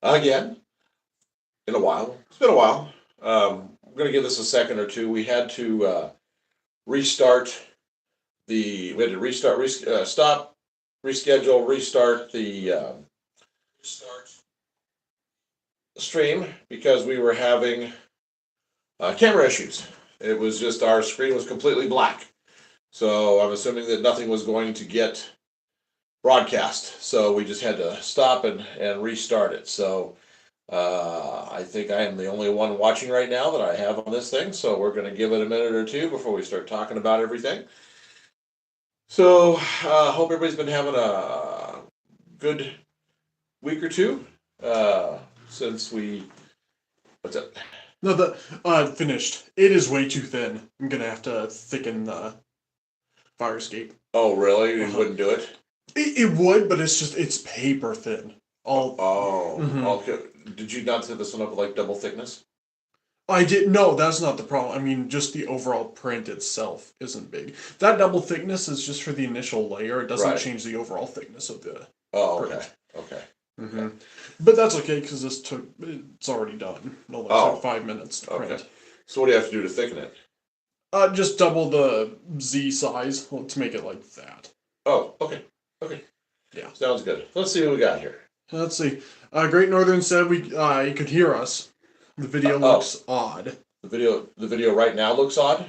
again in a while. It's been a while. I'm going to give this a second or two. We had to restart we had to stop, reschedule, restart the stream because we were having camera issues. It was just our screen was completely black. So I'm assuming that nothing was going to get broadcast. So we just had to stop and restart it. So I think I am the only one watching right now that I have on this thing. So we're going to give it a minute or two before we start talking about everything. So hope everybody's been having a good week or two since we. What's up? No, finished. It is way too thin. I'm gonna have to thicken the fire escape. Oh, really? You wouldn't do it? It would, but it's paper thin. Okay. Did you not set this one up with like double thickness? I did. No, that's not the problem. I mean, just the overall print itself isn't big. That double thickness is just for the initial layer. It doesn't change the overall thickness of the print. Okay. Mm-hmm. But that's okay because it's already done. It only took 5 minutes to print. So what do you have to do to thicken it? Just double the Z size to make it like that. Oh, okay. Yeah, sounds good. Let's see what we got here. Let's see. Great Northern said you could hear us. The video looks odd. The video right now looks odd.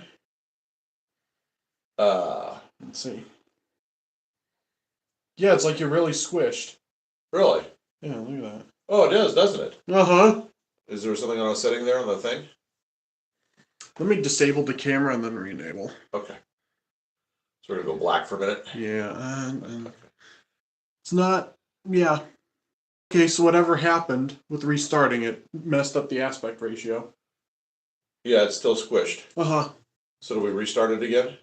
Let's see. Yeah, it's like you're really squished. Really? Yeah, look at that. Oh, it is, doesn't it? Uh-huh. Is there something on a setting there on the thing? Let me disable the camera and then re-enable. Okay. So we're going to go black for a minute? Yeah, and it's not... Yeah. Okay, so whatever happened with restarting it messed up the aspect ratio. Yeah, it's still squished. Uh-huh. So do we restart it again?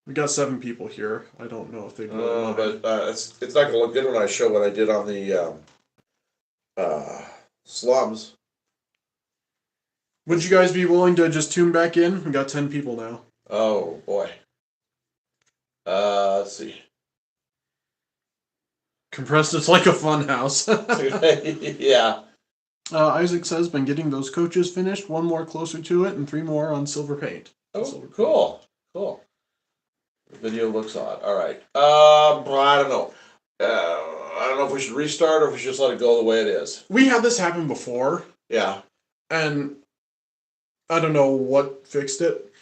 We got 7 people here. I don't know if they but it's not going to look good when I show what I did on the slums. Would you guys be willing to just tune back in? We got 10 people now. Oh, boy. Let's see. Compressed it's like a fun house. Yeah. Isaac says, been getting those coaches finished. 1 more closer to it and 3 more on silver paint. Oh, cool. The video looks odd. All right. I don't know. I don't know if we should restart or if we should just let it go the way it is. We had this happen before. Yeah. And I don't know what fixed it.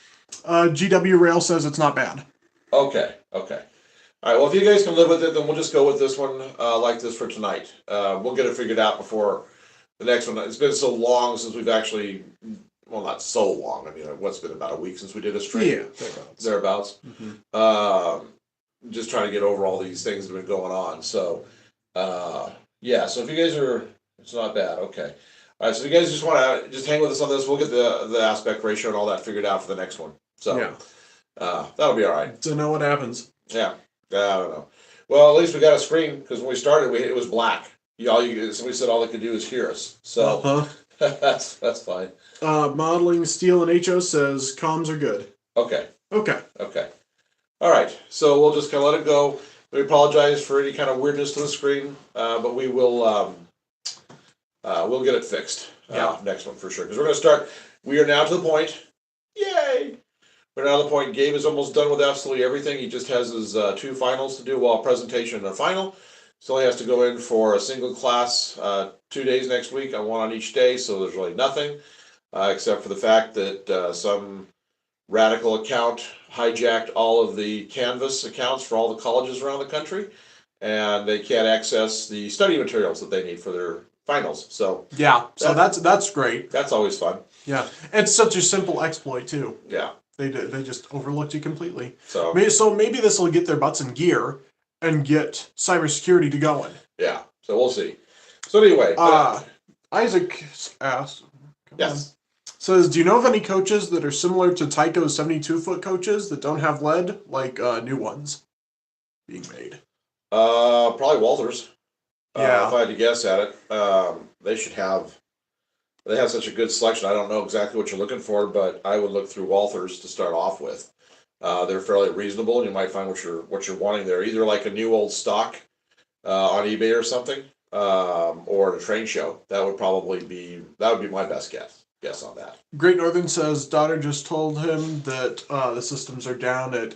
GW Rail says it's not bad. Okay. All right. Well, if you guys can live with it, then we'll just go with this one like this for tonight. We'll get it figured out before the next one. It's been so long since we've actually... Well, not so long. I mean, what's been about a week since we did a stream? Yeah, thereabouts. Mm-hmm. Just trying to get over all these things that have been going on. So, yeah. So if you guys are, it's not bad. Okay. All right. So if you guys just want to just hang with us on this, we'll get the aspect ratio and all that figured out for the next one. So, yeah. That'll be all right. To know what happens. Yeah. I don't know. Well, at least we got a screen because when we started, it was black. Somebody said all they could do is hear us. So that's fine. Modeling Steel and HO says comms are good. Okay. Okay. All right. So we'll just kind of let it go. We apologize for any kind of weirdness to the screen, but we will we'll get it fixed. Next one for sure. Because we're going to start. We are now to the point. Yay! We're now to the point. Gabe is almost done with absolutely everything. He just has his 2 finals to do. Well, presentation and a final. So he has to go in for a single class 2 days next week, 1 on each day. So there's really nothing. Except for the fact that some radical account hijacked all of the Canvas accounts for all the colleges around the country, and they can't access the study materials that they need for their finals. So that's great. That's always fun. Yeah, it's such a simple exploit too. Yeah, they just overlooked you completely. So maybe this will get their butts in gear and get cybersecurity to going. Yeah, so we'll see. So anyway, Isaac asked. Yes. Says, do you know of any coaches that are similar to Tyco's 72-foot coaches that don't have lead, like new ones being made? Probably Walters. Yeah. If I had to guess at it, they have such a good selection. I don't know exactly what you're looking for, but I would look through Walters to start off with. They're fairly reasonable, and you might find what you're wanting there. Either like a new old stock on eBay or something, or at a train show. That would be my best guess on that. Great Northern says daughter just told him that the systems are down at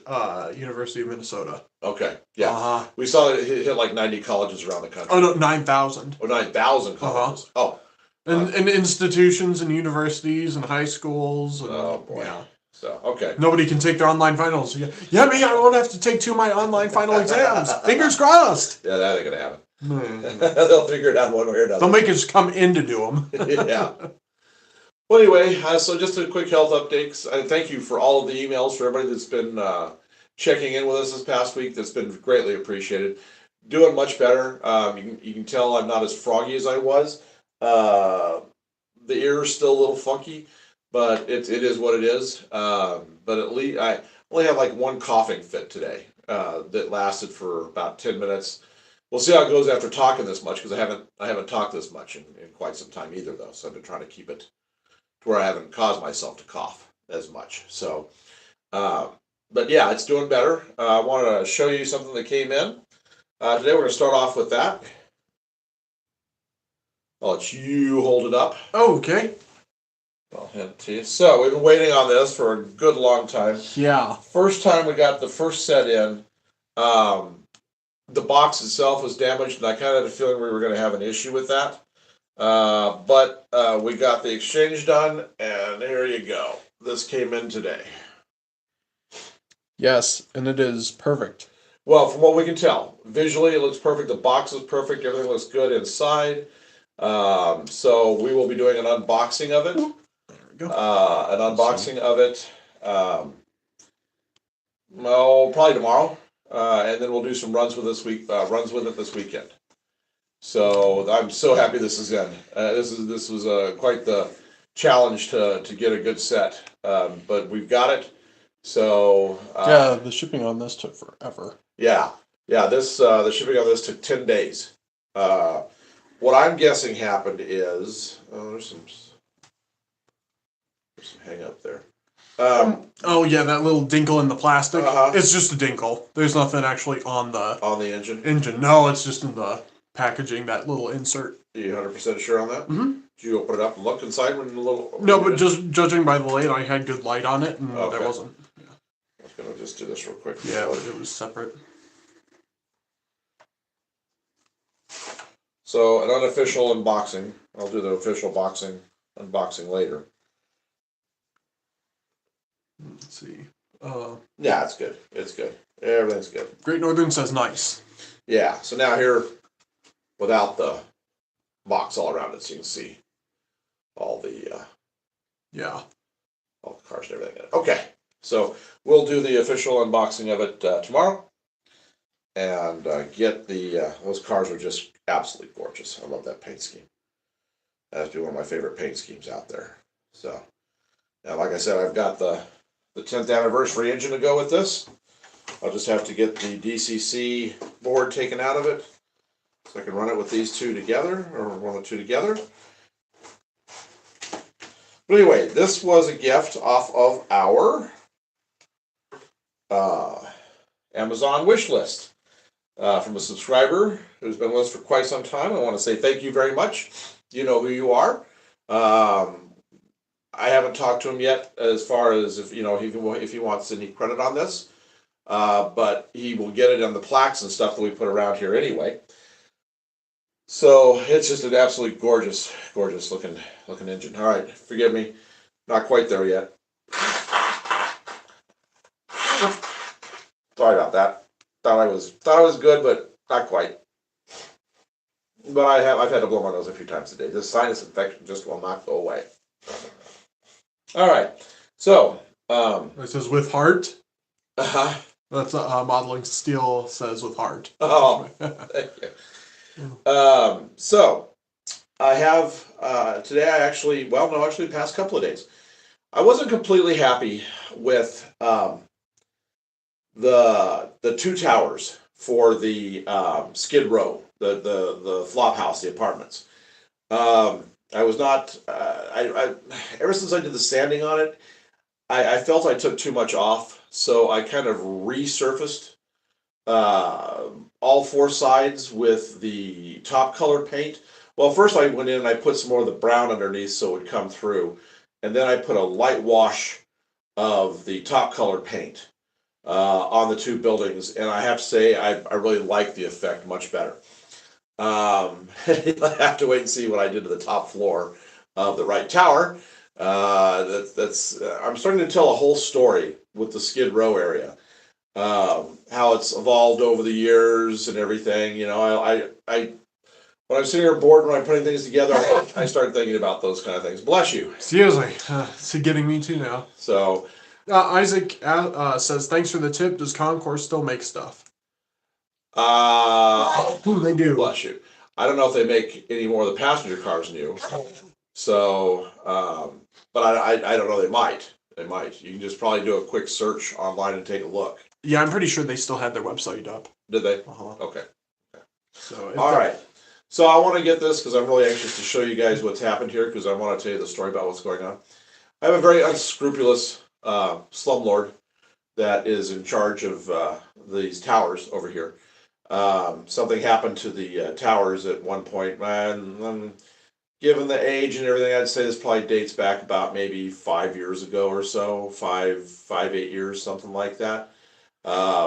University of Minnesota. Okay, yeah. Uh-huh. We saw it hit like 90 colleges around the country. Oh no, 9,000. Or 9,000 colleges. Oh. And institutions and universities and high schools. And, Oh boy. Yeah. So, okay. Nobody can take their online finals. Yeah, me, I won't have to take 2 of my online final exams. Fingers crossed. Yeah, that ain't gonna happen. Hmm. They'll figure it out one way or another. They'll make us come in to do them. Yeah. Well, anyway, so just a quick health update. I thank you for all of the emails for everybody that's been checking in with us this past week. That's been greatly appreciated. Doing much better. You can tell I'm not as froggy as I was. The ear is still a little funky, but it is what it is. But at least I only had like one coughing fit today that lasted for about 10 minutes. We'll see how it goes after talking this much, because I haven't talked this much in quite some time either, though. So I've been trying to keep it to where I haven't caused myself to cough as much. So, but yeah, it's doing better. I wanted to show you something that came in. Today we're going to start off with that. I'll let you hold it up. Oh, okay. I'll hand it to you. So we've been waiting on this for a good long time. Yeah. First time we got the first set in, the box itself was damaged, and I kind of had a feeling we were going to have an issue with that. But we got the exchange done, and there you go. This came in today. Yes, and it is perfect. Well, from what we can tell, visually it looks perfect. The box is perfect. Everything looks good inside. So we will be doing an unboxing of it. There we go. An unboxing of it. Well, probably tomorrow, and then we'll do some runs with it this weekend. So I'm so happy this is in. This was quite the challenge to get a good set, but we've got it. So yeah, the shipping on this took forever. Yeah. This the shipping on this took 10 days. What I'm guessing happened is there's some hang up there. Oh yeah, that little dinkle in the plastic. Uh-huh. It's just a dinkle. There's nothing actually on the Engine. No, it's just in the packaging. That little insert. Are you 100% sure on that? Mm-hmm. Did you open it up and look inside when the little? No, but just judging by the light, I had good light on it, and Okay. there wasn't. Yeah. I was gonna just do this real quick. Yeah, it was separate. So an unofficial unboxing. I'll do the official unboxing later. Let's see. Yeah, it's good. It's good. Everything's good. Great Northern says nice. Yeah. So now here, without the box all around it, so you can see all the all the cars and everything in it. Okay. So we'll do the official unboxing of it tomorrow, and get the those cars are just absolutely gorgeous. I love that paint scheme. That's one of my favorite paint schemes out there. So now, like I said, I've got the 10th anniversary engine to go with this. I'll just have to get the DCC board taken out of it, so I can run it with these two together, or one of the two together. But anyway, this was a gift off of our Amazon wish list from a subscriber who's been with us for quite some time. I want to say thank you very much. You know who you are. I haven't talked to him yet as far as if he wants any credit on this, but he will get it on the plaques and stuff that we put around here anyway. So it's just an absolutely gorgeous looking engine. All right, forgive me, not quite there yet. Sorry about that. Thought I was good, but not quite. But I've had to blow my nose a few times today. This sinus infection just will not go away. All right, so It says with heart. uh-huh. That's modeling steel says with heart. Oh, thank you. So I have today. Actually, the past couple of days, I wasn't completely happy with the two towers for the Skid Row, the flop house, the apartments. I was not. I ever since I did the sanding on it, I felt I took too much off, so I kind of resurfaced all four sides with the top color paint. Well, first I went in and I put some more of the brown underneath so it would come through. And then I put a light wash of the top color paint on the two buildings. And I have to say, I really like the effect much better. I have to wait and see what I did to the top floor of the right tower. I'm starting to tell a whole story with the Skid Row area. How it's evolved over the years and everything. You know, I when I'm sitting here bored when I'm putting things together, I start thinking about those kind of things. Bless you. Seriously, it's getting me too now. So Isaac says, "Thanks for the tip. Does Concourse still make stuff?" They do. Bless you. I don't know if they make any more of the passenger cars new. So, but I don't know. They might. They might. You can just probably do a quick search online and take a look. Yeah, I'm pretty sure they still had their website up. Did they? Uh-huh. Okay. So all right. So I want to get this because I'm really anxious to show you guys what's happened here because I want to tell you the story about what's going on. I have a very unscrupulous slumlord that is in charge of these towers over here. Something happened to the towers at one point, and given the age and everything, I'd say this probably dates back about maybe 5 years ago or so, 8 years, something like that.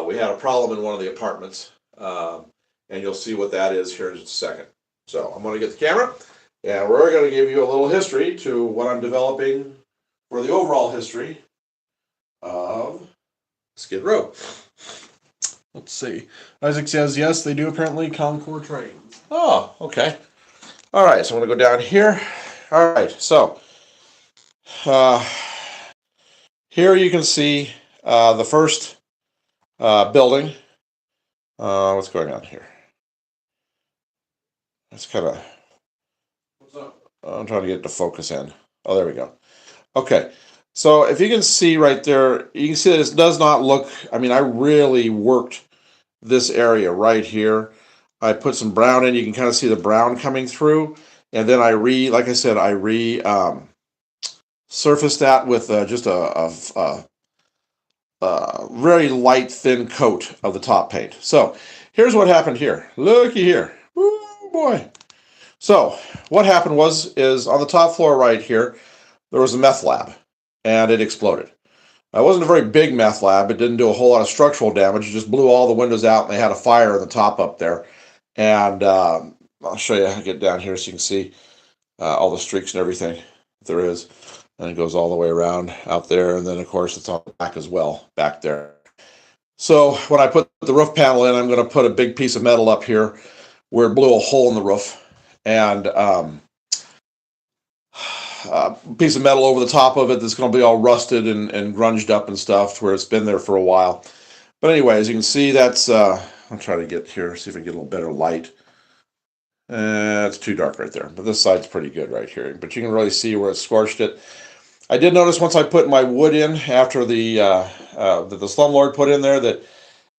We had a problem in one of the apartments, and you'll see what that is here in just a second. So I'm going to get the camera, and we're going to give you a little history to what I'm developing for the overall history of Skid Row. Let's see. Isaac says, yes, they do apparently Concours trains. Oh, okay. All right, so I'm going to go down here. All right, so here you can see the first building. What's going on here? That's kind of... What's up? I'm trying to get it to focus in. Oh, there we go. Okay, so if you can see right there, you can see that this does not look... I mean, I really worked this area right here. I put some brown in. You can kind of see the brown coming through. And then like I said, I surfaced that with just a very light, thin coat of the top paint. So here's what happened here. Looky here. Woo, boy. So what happened is on the top floor right here, there was a meth lab, and it exploded. It wasn't a very big meth lab. It didn't do a whole lot of structural damage. It just blew all the windows out, and they had a fire in the top up there. And I'll show you how to get down here so you can see all the streaks and everything there is. And it goes all the way around out there. And then, of course, it's on the back as well, back there. So when I put the roof panel in, I'm going to put a big piece of metal up here where it blew a hole in the roof. And a piece of metal over the top of it that's going to be all rusted and grunged up and stuff where it's been there for a while. But anyway, as you can see, that's... I'll try to get here, see if I can get a little better light. It's too dark right there, but this side's pretty good right here. But you can really see where it scorched it. I did notice once I put my wood in after the slumlord put in there that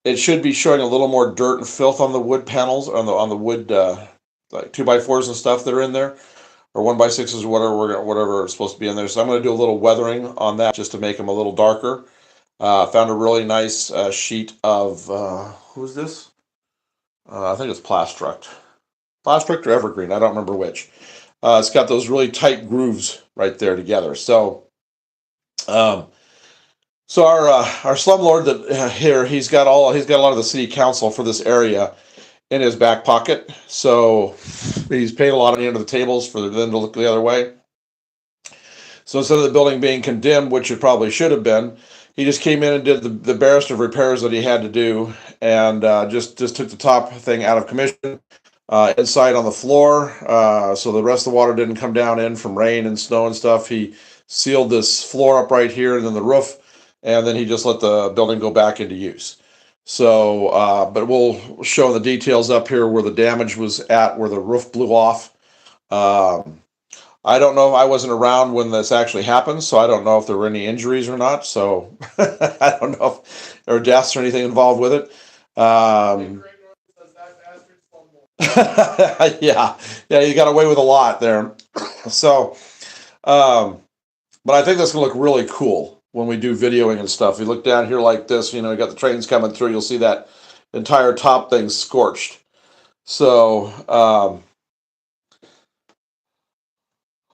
it should be showing a little more dirt and filth on the wood panels, on the wood like 2x4s and stuff that are in there, or 1x6s or whatever it's supposed to be in there. So I'm going to do a little weathering on that just to make them a little darker. Found a really nice sheet of who's this? I think it's Plastruct or Evergreen. I don't remember which. It's got those really tight grooves right there together. So, our slumlord that here he's got a lot of the city council for this area in his back pocket. So he's paid a lot of money under the tables for them to look the other way. So instead of the building being condemned, which it probably should have been, he just came in and did the barest of repairs that he had to do, and just took the top thing out of commission, inside on the floor, so the rest of the water didn't come down in from rain and snow and stuff. He sealed this floor up right here and then the roof, and then he just let the building go back into use. So, but we'll show the details up here where the damage was at, where the roof blew off. I don't know. I wasn't around when this actually happened, so I don't know if there were any injuries or not. So I don't know if there were deaths or anything involved with it. Yeah, you got away with a lot there. So, but I think that's gonna look really cool when we do videoing and stuff. You look down here like this, you know, you got the trains coming through. You'll see that entire top thing's scorched. So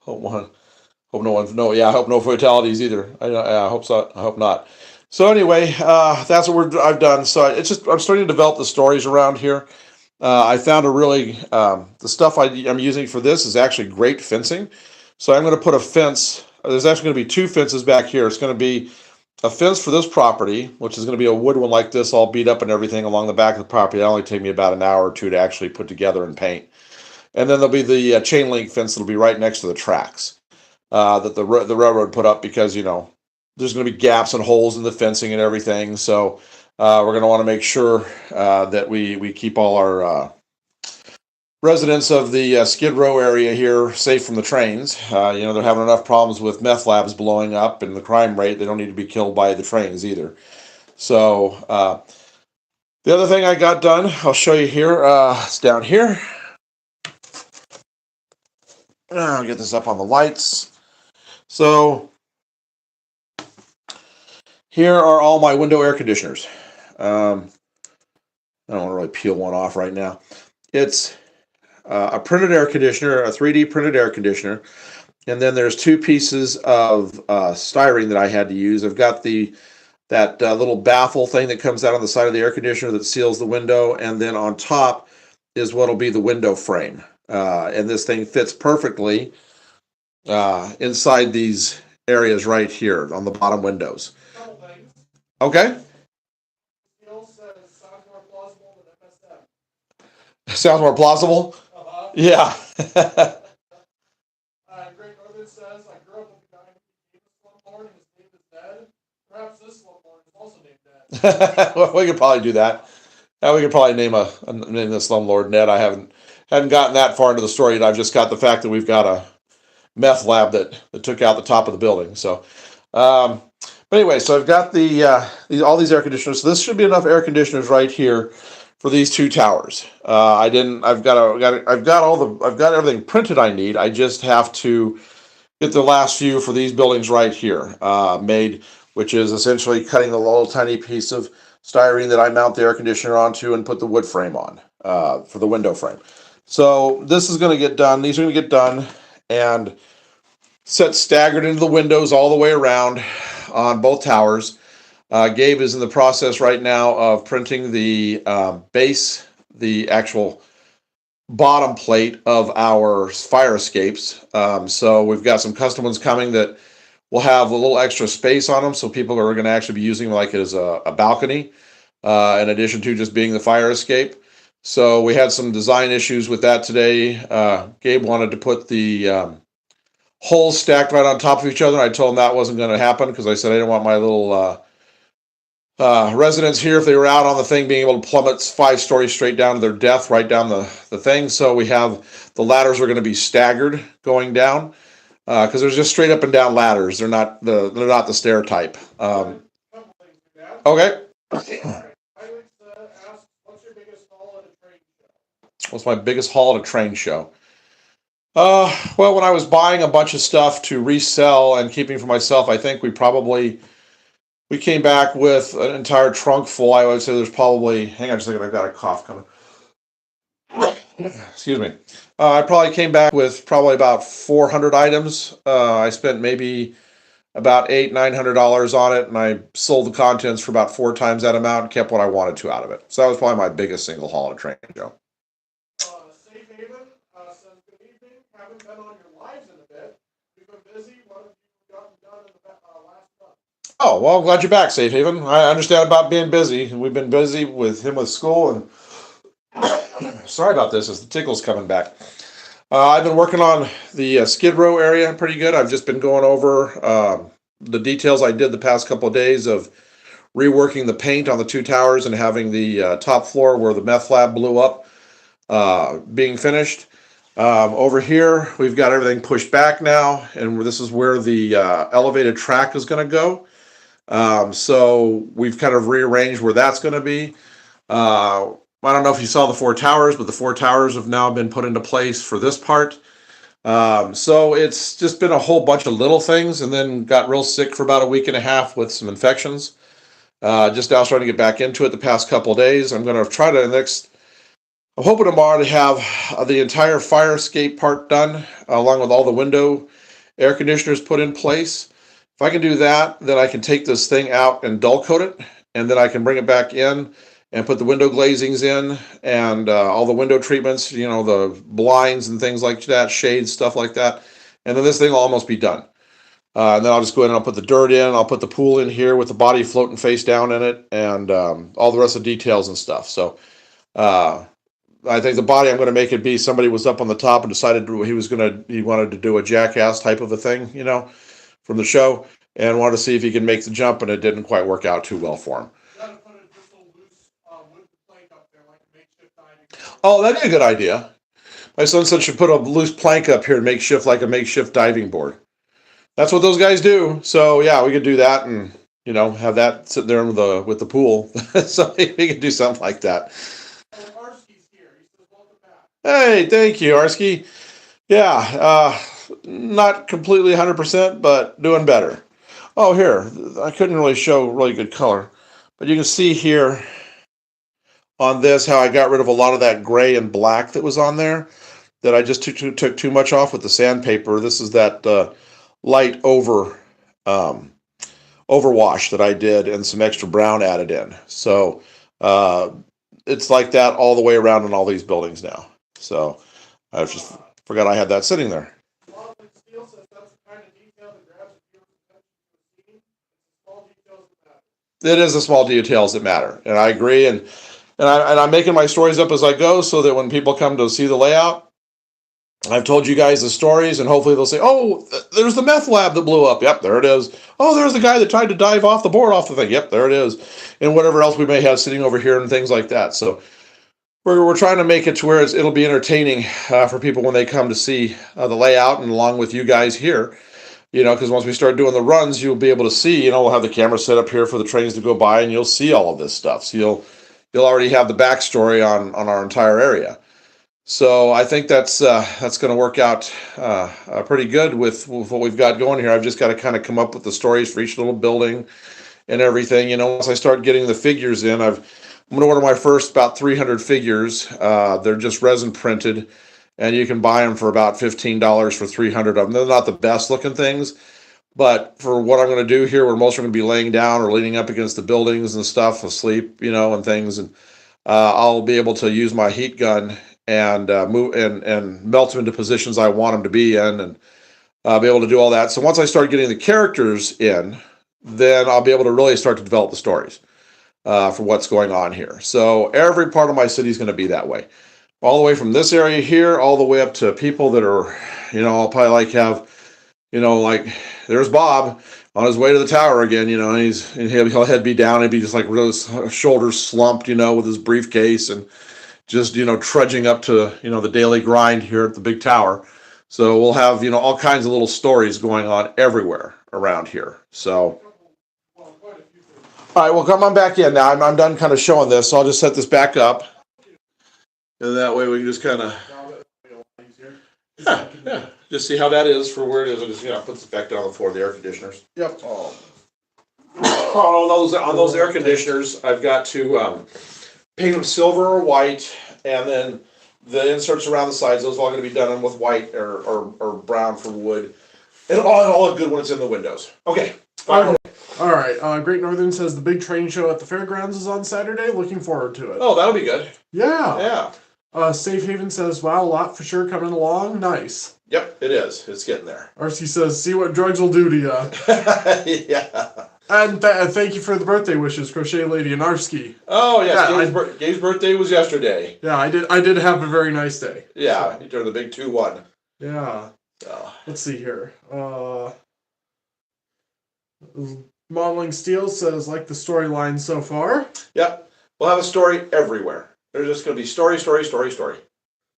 hope no fatalities either. I hope so. I hope not. So anyway, that's what I've done. So I'm starting to develop the stories around here. I found the stuff I'm using for this is actually great fencing. So I'm going to put a fence. There's actually going to be two fences back here. It's going to be a fence for this property, which is going to be a wood one like this, all beat up and everything along the back of the property. That'll only take me about an hour or two to actually put together and paint. And then there'll be the chain link fence that'll be right next to the tracks that the railroad put up because, there's going to be gaps and holes in the fencing and everything. So we're going to want to make sure that we keep all our residents of the Skid Row area here safe from the trains. They're having enough problems with meth labs blowing up and the crime rate. They don't need to be killed by the trains either. So the other thing I got done, I'll show you here. It's down here. I'll get this up on the lights. So here are all my window air conditioners. I don't want to really peel one off right now. It's a printed air conditioner, a 3D printed air conditioner, and then there's two pieces of styrene that I had to use. I've got that little baffle thing that comes out on the side of the air conditioner that seals the window, and then on top is what'll be the window frame. And this thing fits perfectly inside these areas right here on the bottom windows. Okay. Sounds more plausible? Yeah. Greg Northern says, I grew up with a guy who named Slumlord and his name is dead. Perhaps this Slumlord is also named dead. Well, we could probably do that. We could probably name the Slumlord Ned. I hadn't gotten that far into the story yet. I've just got the fact that we've got a meth lab that took out the top of the building. So, but anyway, so I've got all these air conditioners. So this should be enough air conditioners right here for these two towers. I've got everything printed I need. I just have to get the last few for these buildings right here made, which is essentially cutting the little tiny piece of styrene that I mount the air conditioner onto and put the wood frame on for the window frame. So this is going to get done. These are going to get done and set staggered into the windows all the way around on both towers. Gabe is in the process right now of printing the base, the actual bottom plate of our fire escapes. So we've got some custom ones coming that will have a little extra space on them, so people are going to actually be using like as a balcony, in addition to just being the fire escape. So we had some design issues with that today. Gabe wanted to put the holes stacked right on top of each other. I told him that wasn't going to happen because I said I didn't want my little residents here, if they were out on the thing, being able to plummet 5 stories straight down to their death, right down the thing. So we have the ladders are going to be staggered going down because there's just straight up and down ladders. They're not the stair type. Okay. What's my biggest haul at a train show? Well, when I was buying a bunch of stuff to resell and keeping for myself, I think we came back with an entire trunk full. I would say there's probably, hang on just a second, I've got a cough coming. Excuse me. I probably came back with probably about 400 items. I spent maybe about $800-900 on it, and I sold the contents for about 4 times that amount and kept what I wanted to out of it. So that was probably my biggest single haul at a train show. Safe Haven says, good evening. Haven't been on your lives in a bit. We've been busy. What have you gotten done in the last month? Oh, well, I'm glad you're back, Safe Haven. I understand about being busy. We've been busy with him with school, and sorry about this as the tickle's coming back. I've been working on the Skid Row area pretty good. I've just been going over the details I did the past couple of days of reworking the paint on the 2 towers and having the top floor where the meth lab blew up being finished. Over here, we've got everything pushed back now, and this is where the elevated track is going to go. So we've kind of rearranged where that's going to be. I don't know if you saw the 4 towers, but the 4 towers have now been put into place for this part. So it's just been a whole bunch of little things, and then got real sick for about a week and a half with some infections. Just now starting to get back into it the past couple of days. I'm going to try to I'm hoping tomorrow to have the entire fire escape part done, along with all the window air conditioners put in place. If I can do that, then I can take this thing out and dull coat it, and then I can bring it back in and put the window glazings in and all the window treatments, the blinds and things like that, shades, stuff like that. And then this thing will almost be done. And then I'll just go in and I'll put the dirt in. I'll put the pool in here with the body floating face down in it, and all the rest of the details and stuff. So I think the body I'm going to make it be somebody was up on the top and decided he wanted to do a jackass type of a thing, from the show, and wanted to see if he could make the jump, and it didn't quite work out too well for him. Oh, that'd be a good idea. My son said should put a loose plank up here and makeshift like a makeshift diving board. That's what those guys do. So yeah, we could do that and have that sitting there with the pool. So we could do something like that. Hey, thank you, Arsky. Yeah, not completely 100%, but doing better. Oh, here, I couldn't really show really good color, but you can see here on this how I got rid of a lot of that gray and black that was on there, that I just took too much off with the sandpaper. This is that light overwash that I did, and some extra brown added in. So it's like that all the way around in all these buildings now. So I just forgot I had that sitting there. It is the small details that matter, and I agree. And I'm making my stories up as I go, so that when people come to see the layout, I've told you guys the stories, and hopefully they'll say, "Oh, there's the meth lab that blew up. Yep, there it is. Oh, there's the guy that tried to dive off the board off the thing. Yep, there it is." And whatever else we may have sitting over here and things like that. So we're trying to make it to where it'll be entertaining for people when they come to see the layout, and along with you guys here. Because once we start doing the runs, you'll be able to see. We'll have the camera set up here for the trains to go by, and you'll see all of this stuff. So you'll already have the backstory on our entire area. So I think that's going to work out pretty good with what we've got going here. I've just got to kind of come up with the stories for each little building and everything. Once I start getting the figures in, I'm going to order my first about 300 figures. They're just resin printed, and you can buy them for about $15 for 300 of them. They're not the best looking things, but for what I'm going to do here, where most are going to be laying down or leaning up against the buildings and stuff, asleep, and things, and I'll be able to use my heat gun and move and melt them into positions I want them to be in, and be able to do all that. So once I start getting the characters in, then I'll be able to really start to develop the stories for what's going on here. So every part of my city is going to be that way. All the way from this area here, all the way up to people that are, I'll probably have, like there's Bob on his way to the tower again, and he'll head be down, he'd be just like really shoulders slumped, with his briefcase, and just, trudging up to, the daily grind here at the big tower. So we'll have, all kinds of little stories going on everywhere around here. So, all right, well, come on back in now. I'm done kind of showing this, so I'll just set this back up. And that way we can just kind of, just see how that is for where it is. I'll just, put this back down on the floor, the air conditioners. Yep. On those air conditioners, I've got to paint them silver or white, and then the inserts around the sides, those are all going to be done with white or brown for wood. It'll all look good when it's in the windows. Okay. All right. Great Northern says the big train show at the fairgrounds is on Saturday. Looking forward to it. Oh, that'll be good. Yeah. Safe Haven says, wow, a lot for sure coming along. Nice. Yep, it is. It's getting there. RC says, see what drugs will do to you. Yeah. And thank you for the birthday wishes, Crochet Lady and Arsky. Oh, yes. Gabe's birthday was yesterday. Yeah, I did have a very nice day. Yeah, so. He turned the big 2-1. Yeah. Let's see here. Modeling Steel says, like the storyline so far. Yep. We'll have a story everywhere. There's just going to be story.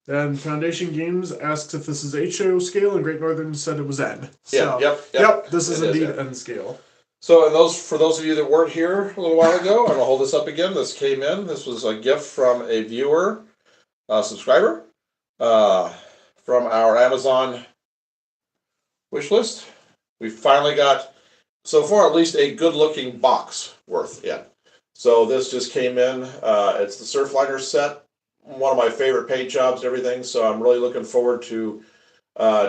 And Foundation Games asks if this is HO scale, and Great Northern said it was N. So, Yep, this is indeed N scale. So, for those of you that weren't here a little while ago, I'm going to hold this up again. This came in. This was a gift from a viewer, subscriber, from our Amazon wish list. We finally got, so far, at least a good-looking box worth in. So this just came in. It's the Surfliner set, one of my favorite paint jobs and everything. So I'm really looking forward to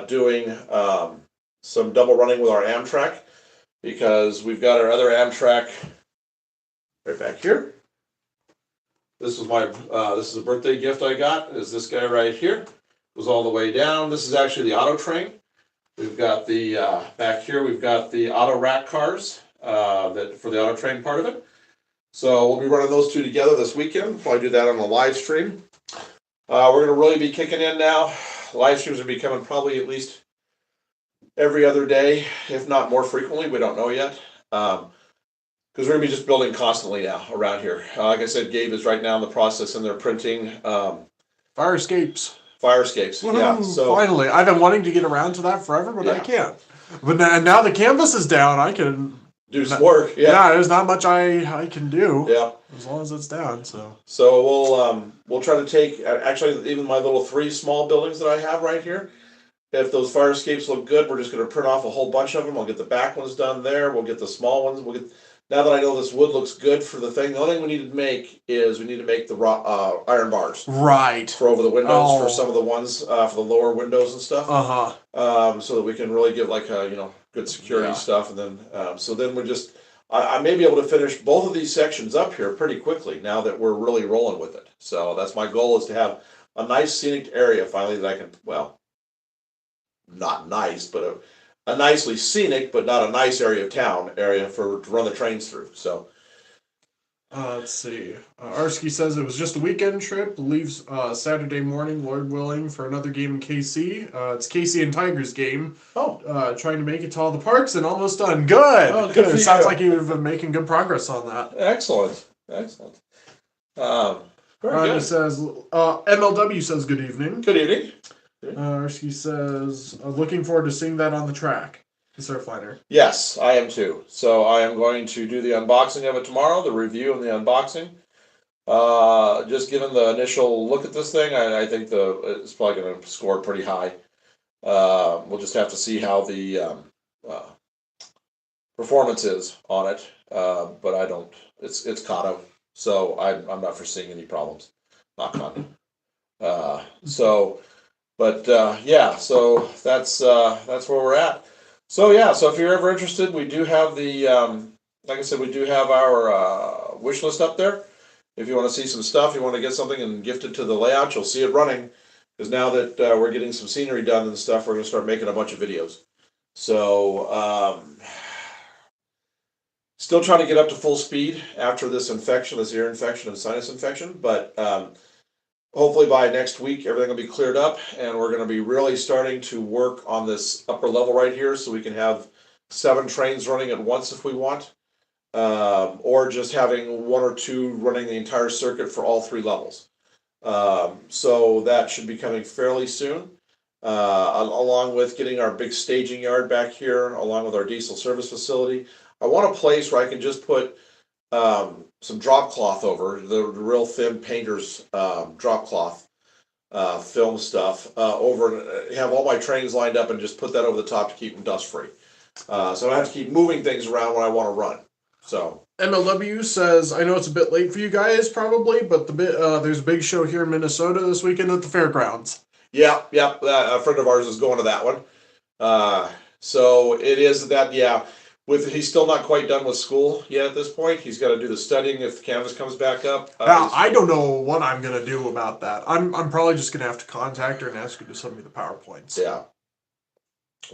doing some double running with our Amtrak, because we've got our other Amtrak right back here. This was this is a birthday gift I got. Is this guy right here? Goes all the way down. This is actually the Auto Train. We've got the back here. We've got the auto rack cars that for the Auto Train part of it. So we'll be running those two together this weekend. Probably do that on the live stream. We're going to really be kicking in now. Live streams are becoming probably at least every other day, if not more frequently. We don't know yet. Because we're going to be just building constantly now around here. Like I said, Gabe is right now in the process and they're printing Fire escapes. fire escapes. Yeah. So finally, I've been wanting to get around to that forever, but I Yeah. can't. But now the canvas is down. I can do some work. Yeah, there's not much I can do. Yeah. As long as it's down. So we'll try to take actually even my little 3 small buildings that I have right here. If those fire escapes look good, we're just going to print off a whole bunch of them. I'll get the back ones done there. We'll get the small ones. Now that I know this wood looks good for the thing, the only thing we need to make is we need to make the iron bars. Right. For over the windows for some of the ones for the lower windows and stuff. So that we can really get like good security stuff, and then so then we're just I may be able to finish both of these sections up here pretty quickly now that we're really rolling with it. So that's my goal, is to have a nice scenic area finally that I can, well, not nice, but a nicely scenic, but not a nice area of town area to run the trains through. So let's see. Arsky says it was just a weekend trip. Leaves Saturday morning, Lord willing, for another game in KC. It's KC and Tigers game. Trying to make it to all the parks and almost done. Good. Oh, good for Sounds you. like you've been making good progress on that. Excellent. Very good. He says MLW says good evening. Good evening. Arsky says looking forward to seeing that on the track. The Surfliner. Yes, I am too. So I am going to do the unboxing of it tomorrow, the review and the unboxing. Just given the initial look at this thing, I think it's probably going to score pretty high. We'll just have to see how the performance is on it. But I don't. It's Kato, so I'm not foreseeing any problems. Knock on. So that's where we're at. So if you're ever interested, we do have the, like I said, we do have our wish list up there. If you want to see some stuff, you want to get something and gift it to the layout, you'll see it running. Because now that we're getting some scenery done and stuff, we're going to start making a bunch of videos. So, still trying to get up to full speed after this infection, this ear infection and sinus infection. But hopefully by next week, everything will be cleared up, and we're going to be really starting to work on this upper level right here, so we can have 7 trains running at once if we want, or just having 1 or 2 running the entire circuit for all 3 levels. So that should be coming fairly soon, along with getting our big staging yard back here, along with our diesel service facility. I want a place where I can just put some drop cloth over, the real thin painter's drop cloth film stuff over, and have all my trains lined up and just put that over the top to keep them dust free. So I don't have to keep moving things around when I want to run. So MLW says, I know it's a bit late for you guys probably, but there's a big show here in Minnesota this weekend at the fairgrounds. Yeah, a friend of ours is going to that one. So it is that, he's still not quite done with school yet at this point. He's got to do the studying if the canvas comes back up. I don't know what I'm going to do about that. I'm probably just going to have to contact her and ask her to send me the PowerPoints. Yeah.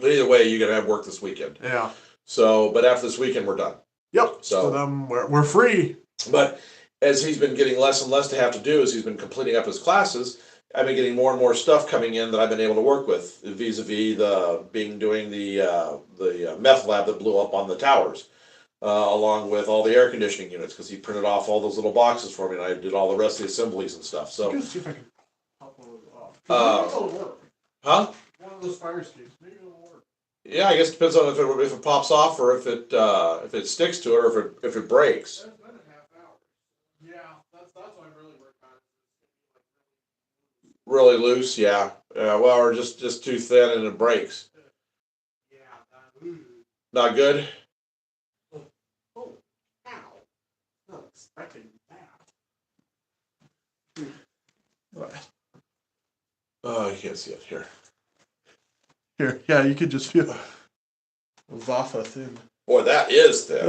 But either way, you're going to have work this weekend. Yeah. So, but after this weekend, we're done. Yep. So then we're free. But as he's been getting less and less to have to do, as he's been completing up his classes, I've been getting more and more stuff coming in that I've been able to work with, vis-a-vis doing the meth lab that blew up on the towers, along with all the air conditioning units, because he printed off all those little boxes for me, and I did all the rest of the assemblies and stuff. So, Let's see if I can pop one of those off. Maybe it'll work. Huh? One of those fire escapes. Maybe it'll work. Yeah, I guess it depends on if it pops off or if it sticks to it or if it breaks. That's been a half hour. Yeah, that's why I really work on it. Really loose, yeah. Well, or just too thin and it breaks. Yeah. Not good. Oh, ow. No, expecting that. Oh, you can't see it here. Here, yeah, you could just feel Vafa thin. Boy, that is thin.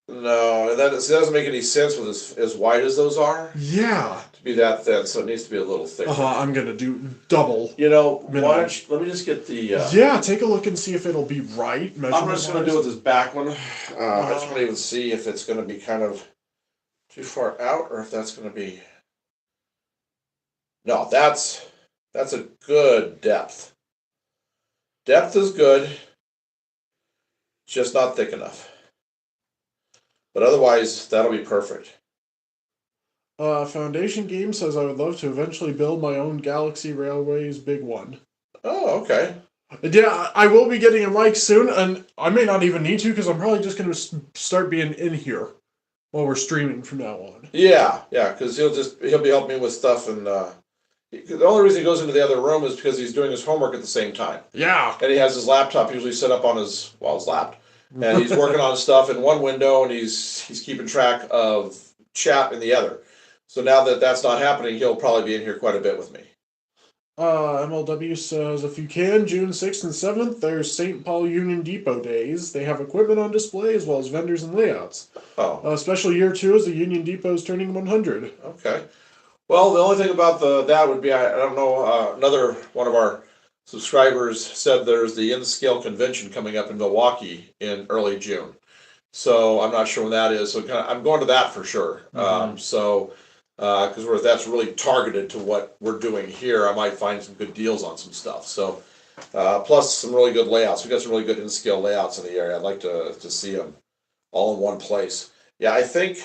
No, that doesn't make any sense with as wide as those are Yeah. to be that thin. So it needs to be a little thicker. I'm gonna do double. You know, Minimum. let me just get the. Yeah, take a look and see if it'll be right. I'm just gonna do with this back one. I just want to even see if it's gonna be kind of too far out or if that's gonna be. No, that's a good depth. Depth is good. It's just not thick enough. But otherwise, that'll be perfect. Foundation Game says I would love to eventually build my own Galaxy Railways big one. Oh, okay. Yeah, I will be getting a mic soon, and I may not even need to because I'm probably just going to start being in here while we're streaming from now on. Yeah, because he'll be helping me with stuff, and the only reason he goes into the other room is because he's doing his homework at the same time. Yeah. And he has his laptop usually set up on his lap. And he's working on stuff in one window, and he's keeping track of chat in the other. So now that that's not happening, he'll probably be in here quite a bit with me. MLW says, if you can, June 6th and 7th, there's St. Paul Union Depot days. They have equipment on display as well as vendors and layouts. Oh. Special year 2 is the Union Depot is turning 100. Okay. Well, the only thing about that would be, I don't know, another one of our subscribers said there's the N-Scale convention coming up in Milwaukee in early June. So I'm not sure when that is. So I'm going to that for sure. Mm-hmm. Because that's really targeted to what we're doing here, I might find some good deals on some stuff. So, plus some really good layouts. We've got some really good N-Scale layouts in the area. I'd like to see them all in one place. Yeah, I think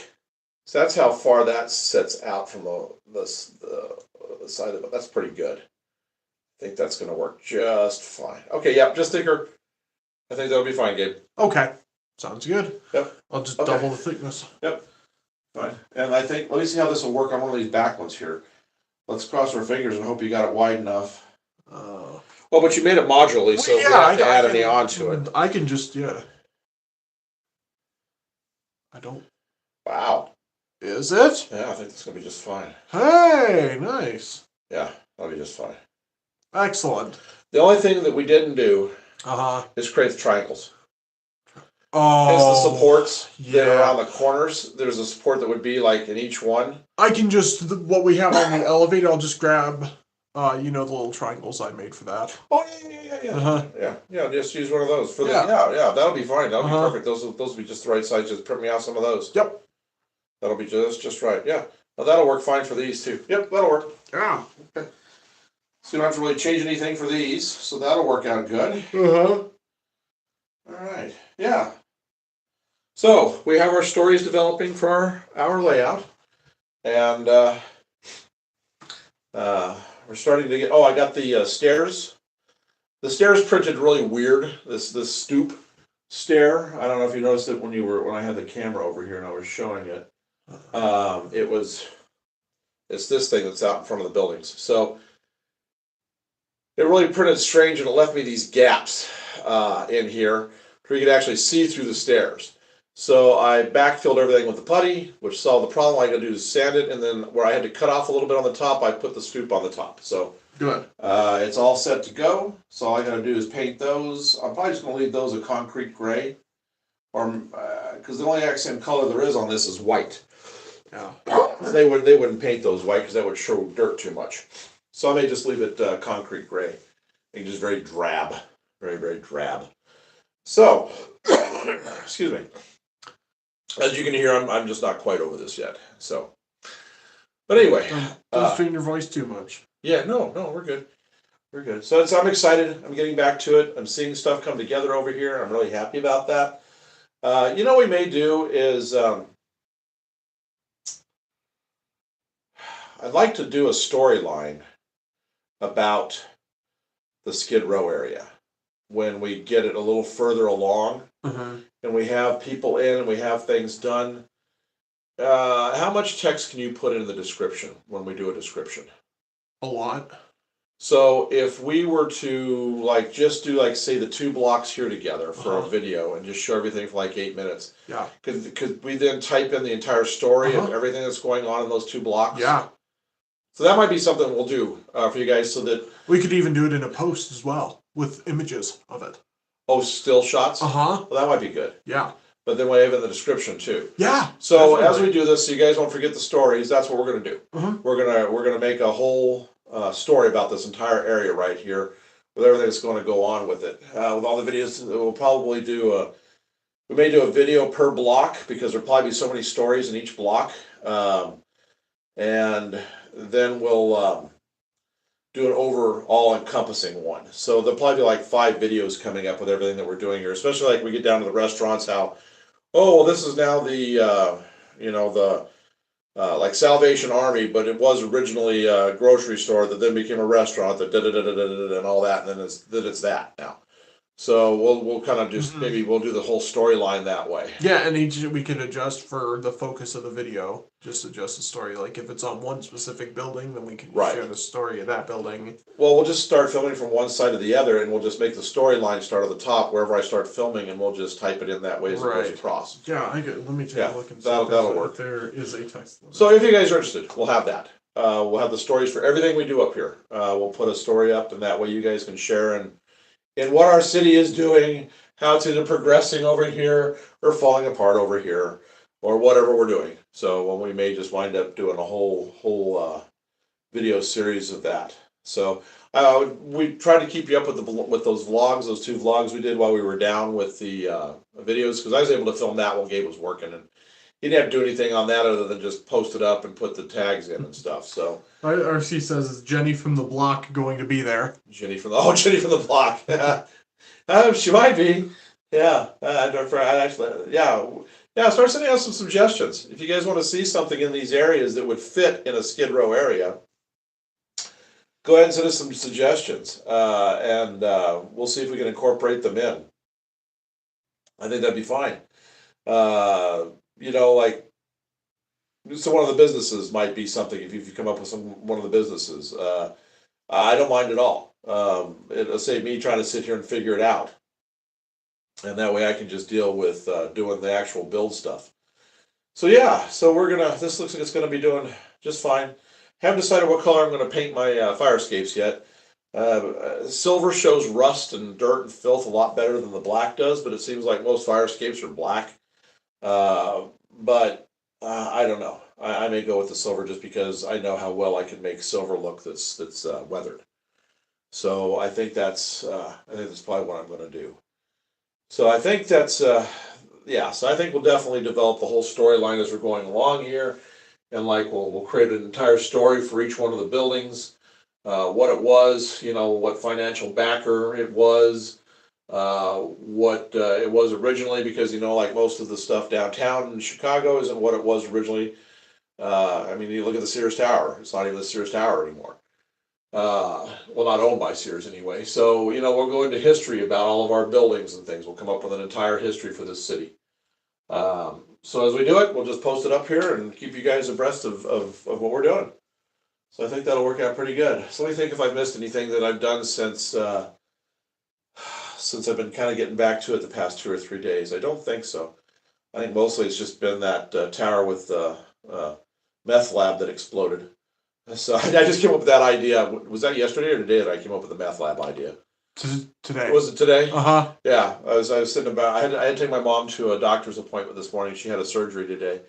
so. That's how far that sets out from the side of it. That's pretty good. I think that's going to work just fine. Okay, yeah, just thicker. I think that'll be fine, Gabe. Okay, sounds good. Yep. I'll just double the thickness. Yep. Fine. And I think, let me see how this will work on one of these back ones here. Let's cross our fingers and hope you got it wide enough. Well, but you made it modularly, so if we have to add any onto it. I can just, I don't. Wow. Is it? Yeah, I think it's going to be just fine. Hey, nice. Yeah, that'll be just fine. Excellent. The only thing that we didn't do is create the triangles. Oh, it's the supports that are on the corners. There's a support that would be like in each one. I can just, what we have on the elevator, I'll just grab, the little triangles I made for that. Oh, yeah. Yeah, just use one of those. That'll be fine. That'll be perfect. Those will be just the right size. Just print me out some of those. Yep. That'll be just right. Yeah. Well, that'll work fine for these too. Yep, that'll work. Yeah. Okay. So you don't have to really change anything for these, so that'll work out good. All right. Yeah. So we have our stories developing for our layout, and we're starting to get. Oh, I got the stairs. The stairs printed really weird. This stoop stair. I don't know if you noticed it when I had the camera over here and I was showing it. It's this thing that's out in front of the buildings. So it really printed strange, and it left me these gaps in here where you could actually see through the stairs. So I backfilled everything with the putty, which solved the problem. All I got to do is sand it, and then where I had to cut off a little bit on the top, I put the stoop on the top. So good. It's all set to go. So all I got to do is paint those. I'm probably just going to leave those a concrete gray, or because the only accent color there is on this is white. Yeah. They wouldn't paint those white because that would show dirt too much. So I may just leave it concrete gray. Make it just very drab, very very drab. So, excuse me. As you can hear, I'm just not quite over this yet. So, but anyway, don't strain your voice too much. Yeah, no, we're good. We're good. So I'm excited. I'm getting back to it. I'm seeing stuff come together over here. I'm really happy about that. What we may do is I'd like to do a storyline about the Skid Row area when we get it a little further along. And we have people in and we have things done. How much text can you put in the description when we do a description? A lot. So if we were to like just do like say the 2 blocks here together for Uh-huh. a video and just show everything for like 8 minutes, Yeah. could we then type in the entire story of Uh-huh. everything that's going on in those 2 blocks? Yeah. So that might be something we'll do for you guys, so that We could even do it in a post as well with images of it. still shots. Uh-huh. Well, that might be good. Yeah. But then we have it in the description too. Yeah. So as definitely. we do this, so you guys don't forget the stories. That's what we're gonna do. Uh-huh. We're gonna make a whole story about this entire area right here, with everything that's going to go on with it. With all the videos, we'll probably we may do a video per block, because there'll probably be so many stories in each block, and then we'll do an overall encompassing one. So there'll probably be like 5 videos coming up with everything that we're doing here, especially like we get down to the restaurants. How, oh, well, this is now the like Salvation Army, but it was originally a grocery store that then became a restaurant, that and all that, and then it's that now. So we'll kind of just maybe we'll do the whole storyline that way. Yeah, and we can adjust for the focus of the video. Just adjust the story. Like if it's on one specific building, then we can Right. share the story of that building. Well, we'll just start filming from one side to the other, and we'll just make the storyline start at the top wherever I start filming, and we'll just type it in that way as it Right. goes across. Yeah, let me take Yeah, a look and see that'll if work. there is a text limit. So if you guys are interested, we'll have that. We'll have the stories for everything we do up here. We'll put a story up, and that way you guys can share in what our city is doing, how they're progressing over here, or falling apart over here, or whatever we're doing. So we may just wind up doing a whole video series of that. So we tried to keep you up with those vlogs, those 2 vlogs we did while we were down with the videos, because I was able to film that while Gabe was working, and he didn't have to do anything on that other than just post it up and put the tags in and stuff. So RC says, is Jenny from the block going to be there? Jenny from the block. She might be. Yeah, I actually, yeah. Start sending us some suggestions if you guys want to see something in these areas that would fit in a Skid Row area. Go ahead and send us some suggestions, and we'll see if we can incorporate them in. I think that'd be fine. Like, so one of the businesses might be something. If you come up with one of the businesses, I don't mind at all. It'll save me trying to sit here and figure it out, and that way I can just deal with doing the actual build stuff. So yeah, this looks like it's gonna be doing just fine. Haven't decided what color I'm gonna paint my fire escapes yet. Silver shows rust and dirt and filth a lot better than the black does, but it seems like most fire escapes are black. But I don't know. I may go with the silver just because I know how well I can make silver look that's weathered. So I think that's probably what I'm going to do. So I think that's yeah. So I think we'll definitely develop the whole storyline as we're going along here, and like we'll create an entire story for each one of the buildings, what it was, what financial backer it was, what it was originally, because like most of the stuff downtown in Chicago isn't what it was originally. I mean, you look at the Sears Tower; it's not even the Sears Tower anymore. Well, not owned by Sears anyway. So we'll go into history about all of our buildings and things. We'll come up with an entire history for this city. So as we do it, we'll just post it up here and keep you guys abreast of what we're doing. So I think that'll work out pretty good. So let me think if I've missed anything that I've done since I've been kind of getting back to it the past 2 or 3 days. I don't think so. I think mostly it's just been that tower with the meth lab that exploded. So I just came up with that idea. Was that yesterday or today that I came up with the meth lab idea? Today. Was it today? Uh-huh. Yeah, I was sitting about. I had to take my mom to a doctor's appointment this morning. She had a surgery today,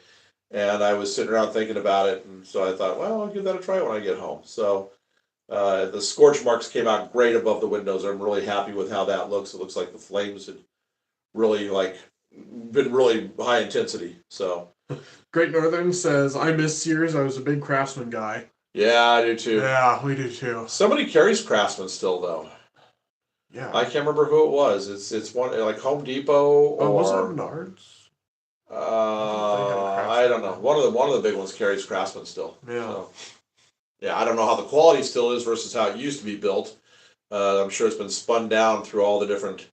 and I was sitting around thinking about it, and so I thought, well, I'll give that a try when I get home. So the scorch marks came out great above the windows. I'm really happy with how that looks. It looks like the flames had really been really high intensity. So Great Northern says, I miss Sears. I was a big Craftsman guy. yeah, I do too. Yeah, we do too. Somebody carries Craftsman still though. Yeah. I can't remember who it was. It's one like Home Depot or was it Menards? I don't know. One of the big ones carries Craftsman still. Yeah. So, yeah, I don't know how the quality still is versus how it used to be built. I'm sure it's been spun down through all the different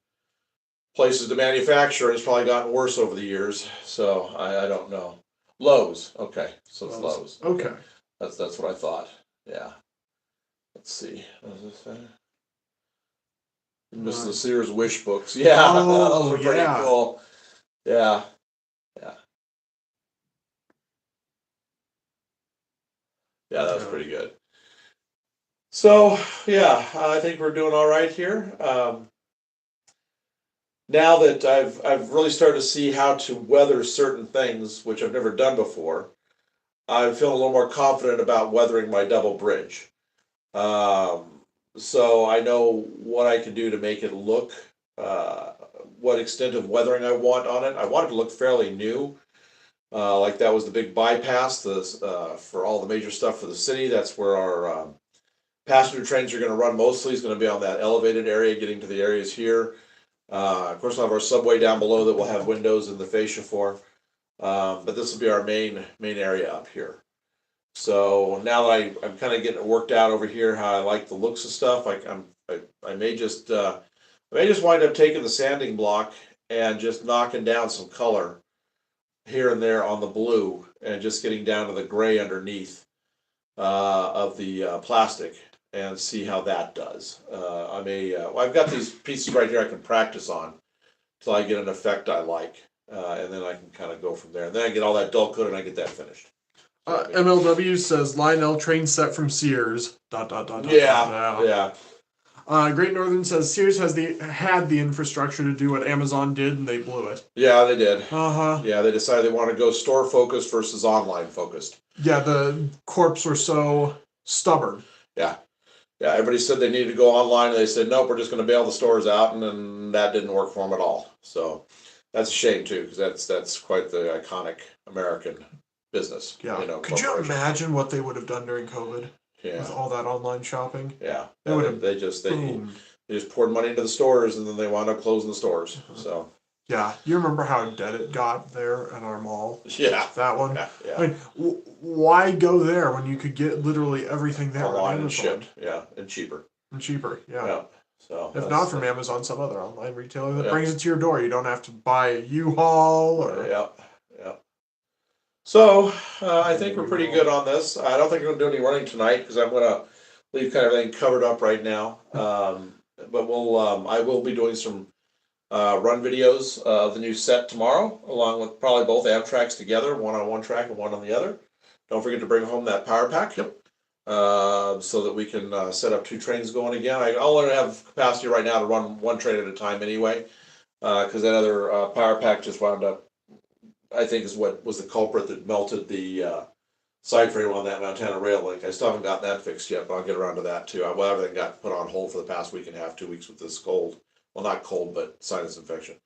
places to manufacture, and it's probably gotten worse over the years. So I don't know. Lowe's, okay, so it's Lowe's. Okay. That's what I thought. Yeah. Let's see. What does this say? Mrs. the Sears wish books. Yeah, Oh, those are pretty yeah. cool. Yeah, yeah, yeah. That was Yeah. pretty good. So yeah, I think we're doing all right here. Now that I've really started to see how to weather certain things, which I've never done before, I'm feeling a little more confident about weathering my double bridge. Um, so I know what I can do to make it look, uh, what extent of weathering I want on it. I want it to look fairly new. Like that was the big bypass for all the major stuff for the city. That's where our passenger trains are going to run mostly. Is going to be on that elevated area, getting to the areas here. Of course, we'll have our subway down below that will have windows in the fascia for. But this will be our main area up here. So now that I'm kind of getting it worked out over here, how I like the looks of stuff, I may just wind up taking the sanding block and just knocking down some color here and there on the blue, and just getting down to the gray underneath of the plastic, and see how that does. I've got these pieces right here I can practice on till I get an effect I like, and then I can kind of go from there. And then I get all that dull coat and I get that finished. MLW says Lionel train set from Sears. ... Yeah. Great Northern says Sears had the infrastructure to do what Amazon did, and they blew it. Yeah, they did. Uh-huh. Yeah, they decided they want to go store focused versus online focused. Yeah, the corps were so stubborn. Yeah. Yeah, everybody said they needed to go online, and they said, nope, we're just going to bail the stores out, and then that didn't work for them at all. So that's a shame, too, because that's quite the iconic American business. Yeah. Could you imagine what they would have done during COVID? Yeah. With all that online shopping? Yeah. They just poured money into the stores, and then they wound up closing the stores. So. Yeah, you remember how dead it got there at our mall? Yeah. That one? Yeah. I mean, why go there when you could get literally everything there online on and Amazon? shipped? Yeah, and cheaper. Yeah. So if not from Amazon, some other online retailer that Yeah. brings it to your door. You don't have to buy a U-Haul or... Yeah. So, I think we're pretty good on this. I don't think we're going to do any running tonight because I'm going to leave kind of everything covered up right now. But I will be doing some run videos of the new set tomorrow, along with probably both Amtraks together, one on one track and one on the other. Don't forget to bring home that power pack. Yep. So that we can set up 2 trains going again. I only have capacity right now to run 1 train at a time anyway, because that other power pack just wound up, I think, is what was the culprit that melted the side frame on that Montana rail link. I still haven't got that fixed yet, but I'll get around to that too. Everything got put on hold for the past week and a half, 2 weeks with this cold. Well, not cold, but sinus infection.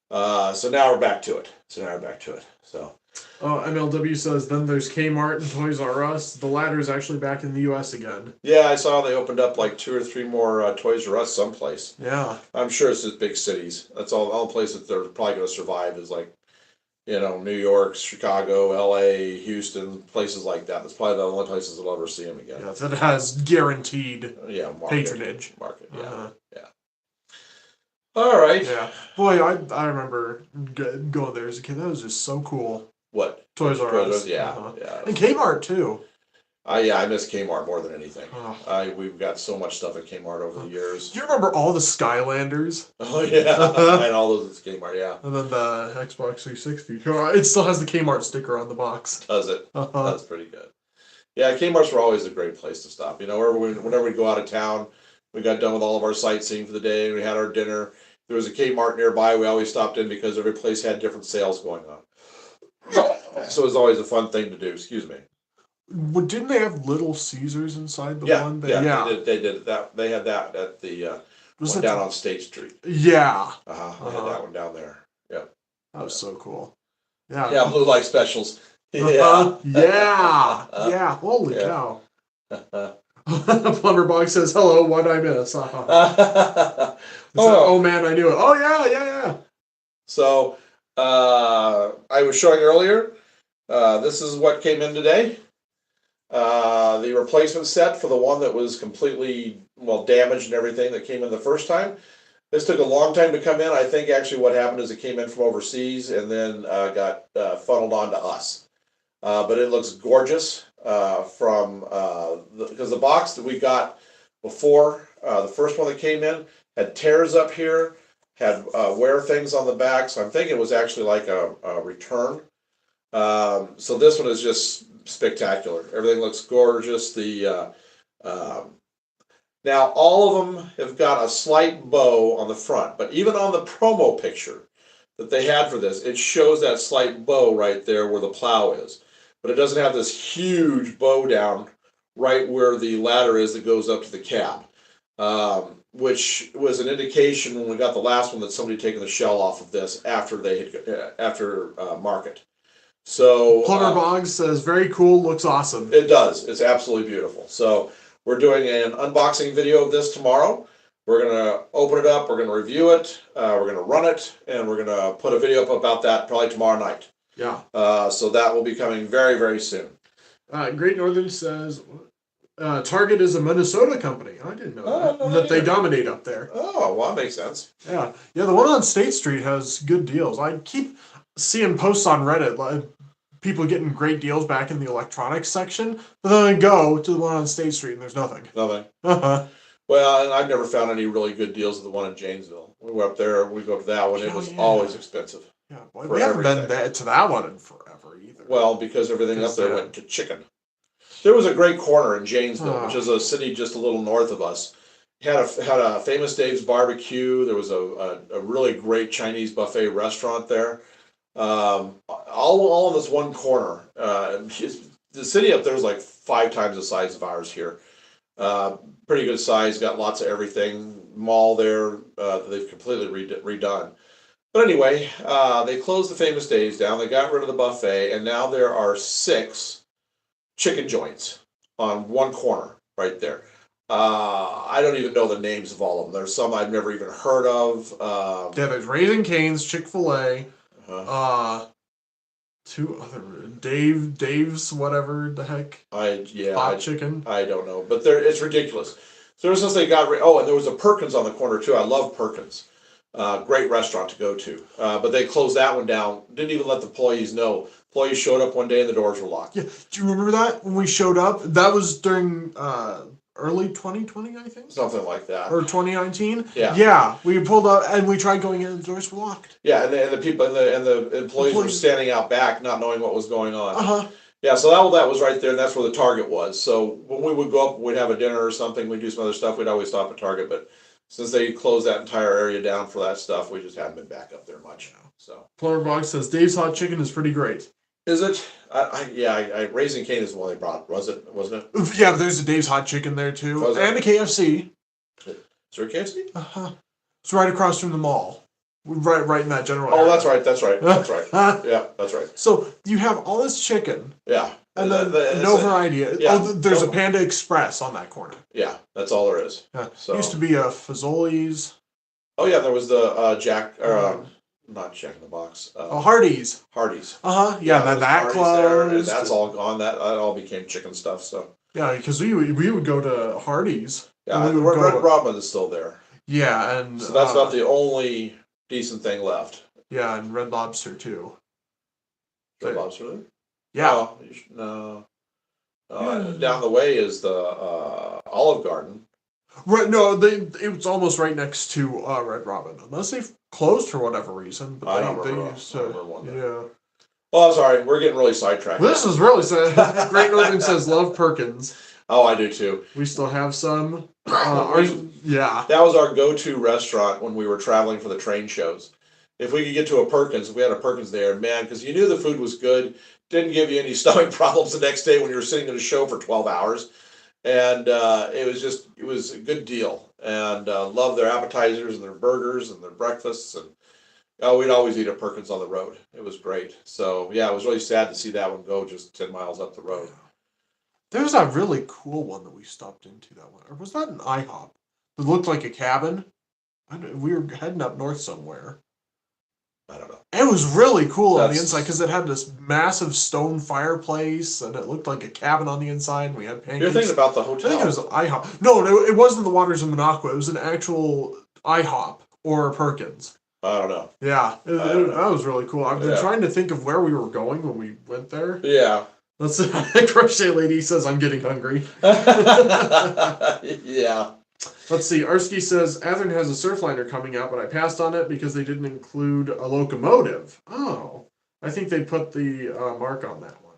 So now we're back to it. So. MLW says then there's Kmart and Toys R Us. The latter is actually back in the U.S. again. Yeah, I saw they opened up like 2 or 3 more Toys R Us someplace. Yeah. I'm sure it's just big cities. That's all the places that they're probably going to survive is like, New York, Chicago, L.A., Houston, places like that. That's probably the only places I'll ever see them again. Yeah, that has guaranteed patronage. Market, yeah. Uh-huh. Yeah. All right. Yeah. Boy, I remember going there as a kid. That was just so cool. What? Toys R Us. Yeah. Uh-huh. Yeah. And Kmart, too. I miss Kmart more than anything. Oh. We've got so much stuff at Kmart over the years. Do you remember all the Skylanders? Oh, yeah. And all those at Kmart, yeah. And then the Xbox 360. It still has the Kmart sticker on the box. Does it? Uh-huh. That's pretty good. Yeah, Kmart's were always a great place to stop. Whenever we'd go out of town, we got done with all of our sightseeing for the day, and we had our dinner. There was a Kmart nearby. We always stopped in because every place had different sales going on. So it was always a fun thing to do. Excuse me. Didn't they have Little Caesars inside the one? Yeah, they did that. They had that at the one down on State Street. Yeah. They had that one down there. Yep. That was so cool. Yeah. Yeah, blue light specials. Yeah. Yeah. Holy cow. Plumberbox says, hello, what'd I miss? Oh man, I knew it. Oh yeah. So I was showing earlier, this is what came in today. The replacement set for the one that was completely damaged and everything that came in the first time. This took a long time to come in. I think actually what happened is it came in from overseas and then got funneled onto us. But it looks gorgeous. from because the box that we got before the first one that came in had tears up here, had wear things on the back. So I'm thinking it was actually like a return. So this one is just spectacular. Everything looks gorgeous. Now all of them have got a slight bow on the front, but even on the promo picture that they had for this, it shows that slight bow right there where the plow is. But it doesn't have this huge bow down right where the ladder is that goes up to the cab, which was an indication when we got the last one that somebody had taken the shell off of this after market. So Plumber Boggs says, very cool, looks awesome. It does. It's absolutely beautiful. So we're doing an unboxing video of this tomorrow. We're going to open it up, we're going to review it, we're going to run it, and we're going to put a video up about that probably tomorrow night. Yeah. So that will be coming very, very soon. Great Northern says, Target is a Minnesota company. I didn't know that they dominate up there. Oh, well, that makes sense. Yeah. Yeah, the one on State Street has good deals. I keep seeing posts on Reddit, like people getting great deals back in the electronics section, but then I go to the one on State Street and there's nothing. Nothing. Uh-huh. Well, and I've never found any really good deals at the one in Janesville. We were up there, we go to that one, it was always expensive. Yeah, boy, we haven't been to that one in forever either. Well, because everything up there went to chicken. There was a great corner in Janesville, which is a city just a little north of us. Had a Famous Dave's barbecue. There was a really great Chinese buffet restaurant there. All in this one corner. The city up there is like 5 times the size of ours here. Pretty good size, got lots of everything. Mall there that they've completely redone. But anyway, they closed the Famous Dave's down. They got rid of the buffet, and now there are 6 chicken joints on one corner right there. I don't even know the names of all of them. There's some I've never even heard of. Yeah, there's Raising Cane's, Chick-fil-A, 2 other Dave's whatever the heck. Hot chicken. I don't know, but it's ridiculous. So since they got and there was a Perkins on the corner too. I love Perkins. Great restaurant to go to. But they closed that one down. Didn't even let the employees know. Employees showed up one day and the doors were locked. Yeah. Do you remember that when we showed up? That was during early 2020, I think. Something like that. Or 2019. Yeah. Yeah. We pulled up and we tried going in and the doors were locked. Yeah, and the people and the employees were standing out back, not knowing what was going on. Uh-huh. Yeah, so that was right there, and that's where the Target was. So when we would go up, we'd have a dinner or something, we'd do some other stuff, we'd always stop at Target, but since they closed that entire area down for that stuff, we just haven't been back up there much now. So Plumber Box says Dave's Hot Chicken is pretty great. Is it? Raising Cane is the one they brought, wasn't it? Yeah, but there's a Dave's Hot Chicken there too, and a KFC. Is there a KFC? It's right across from the mall, right in that general. Oh, area. that's right. Yeah, that's right. So you have all this chicken. Yeah. And then no variety. Yeah, there's a Panda Express on that corner. Yeah, that's all there is. Yeah. So used to be a Fazoli's. Oh yeah, there was the not Jack in the Box. Hardee's. Hardee's. Yeah, that closed. And that's all gone. That all became chicken stuff. So yeah, because we would go to Hardee's. Yeah, Red Robin is still there. Yeah, and so that's not the only decent thing left. Yeah, and Red Lobster too. Red Lobster there? Yeah. No. Down the way is the Olive Garden. Right. No, it was almost right next to Red Robin, unless they've closed for whatever reason. But I don't remember. Yeah. Oh, I'm sorry. We're getting really sidetracked. This is really sad. Great Northern says love Perkins. Oh, I do too. We still have some. Yeah. That was our go-to restaurant when we were traveling for the train shows. If we could get to a Perkins, if we had a Perkins there, man, because you knew the food was good, didn't give you any stomach problems the next day when you were sitting at a show for 12 hours. And it was a good deal. And loved their appetizers and their burgers and their breakfasts. And we'd always eat at Perkins on the road. It was great. So, yeah, it was really sad to see that one go just 10 miles up the road. There's a really cool one that we stopped into that one. Or was that an IHOP? It looked like a cabin. We were heading up north somewhere. I don't know. It was really cool on the inside because it had this massive stone fireplace and it looked like a cabin on the inside. And we had pancakes. You're thinking about the hotel. I think it was an IHOP. No, it wasn't the Waters of Minocqua. It was an actual IHOP or Perkins. I don't know. Yeah, that was really cool. I've been trying to think of where we were going when we went there. Yeah. Let's the crochet lady says I'm getting hungry. Yeah. Let's see. Arsky says Athearn has a Surfliner coming out, but I passed on it because they didn't include a locomotive. Oh, I think they put the mark on that one.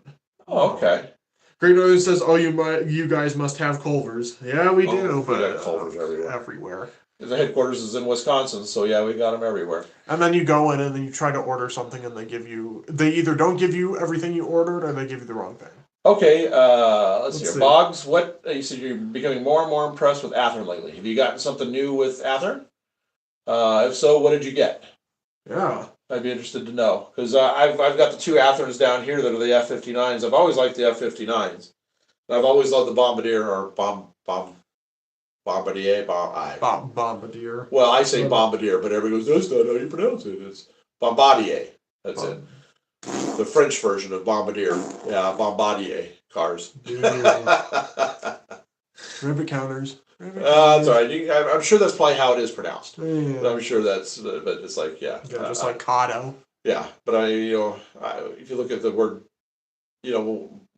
Oh, okay. Great Northern says, "Oh, you guys must have Culvers." Yeah, we do, We but got Culvers everywhere. Everywhere. The headquarters is in Wisconsin, so yeah, we got them everywhere. And then you go in and then you try to order something, and they either don't give you everything you ordered, or they give you the wrong thing. Okay, let's see here. see. Boggs, what you said you're becoming more and more impressed with Athearn lately. Have you gotten something new with Athearn? If so, what did you get? Yeah. I'd be interested to know, because I've got the two Athearns down here that are the F-59s. I've always liked the F-59s. I've always loved the Bombardier or Bombardier. Bombardier. Well, I say Bombardier, but everybody goes, "That's not how you pronounce it. It's Bombardier." That's it. The French version of Bombardier. Yeah, Bombardier cars. Rivet counters. That's all right. I'm sure that's probably how it is pronounced. Yeah. I'm sure but it's like, yeah. Just like Cotto. Yeah, but if you look at the word,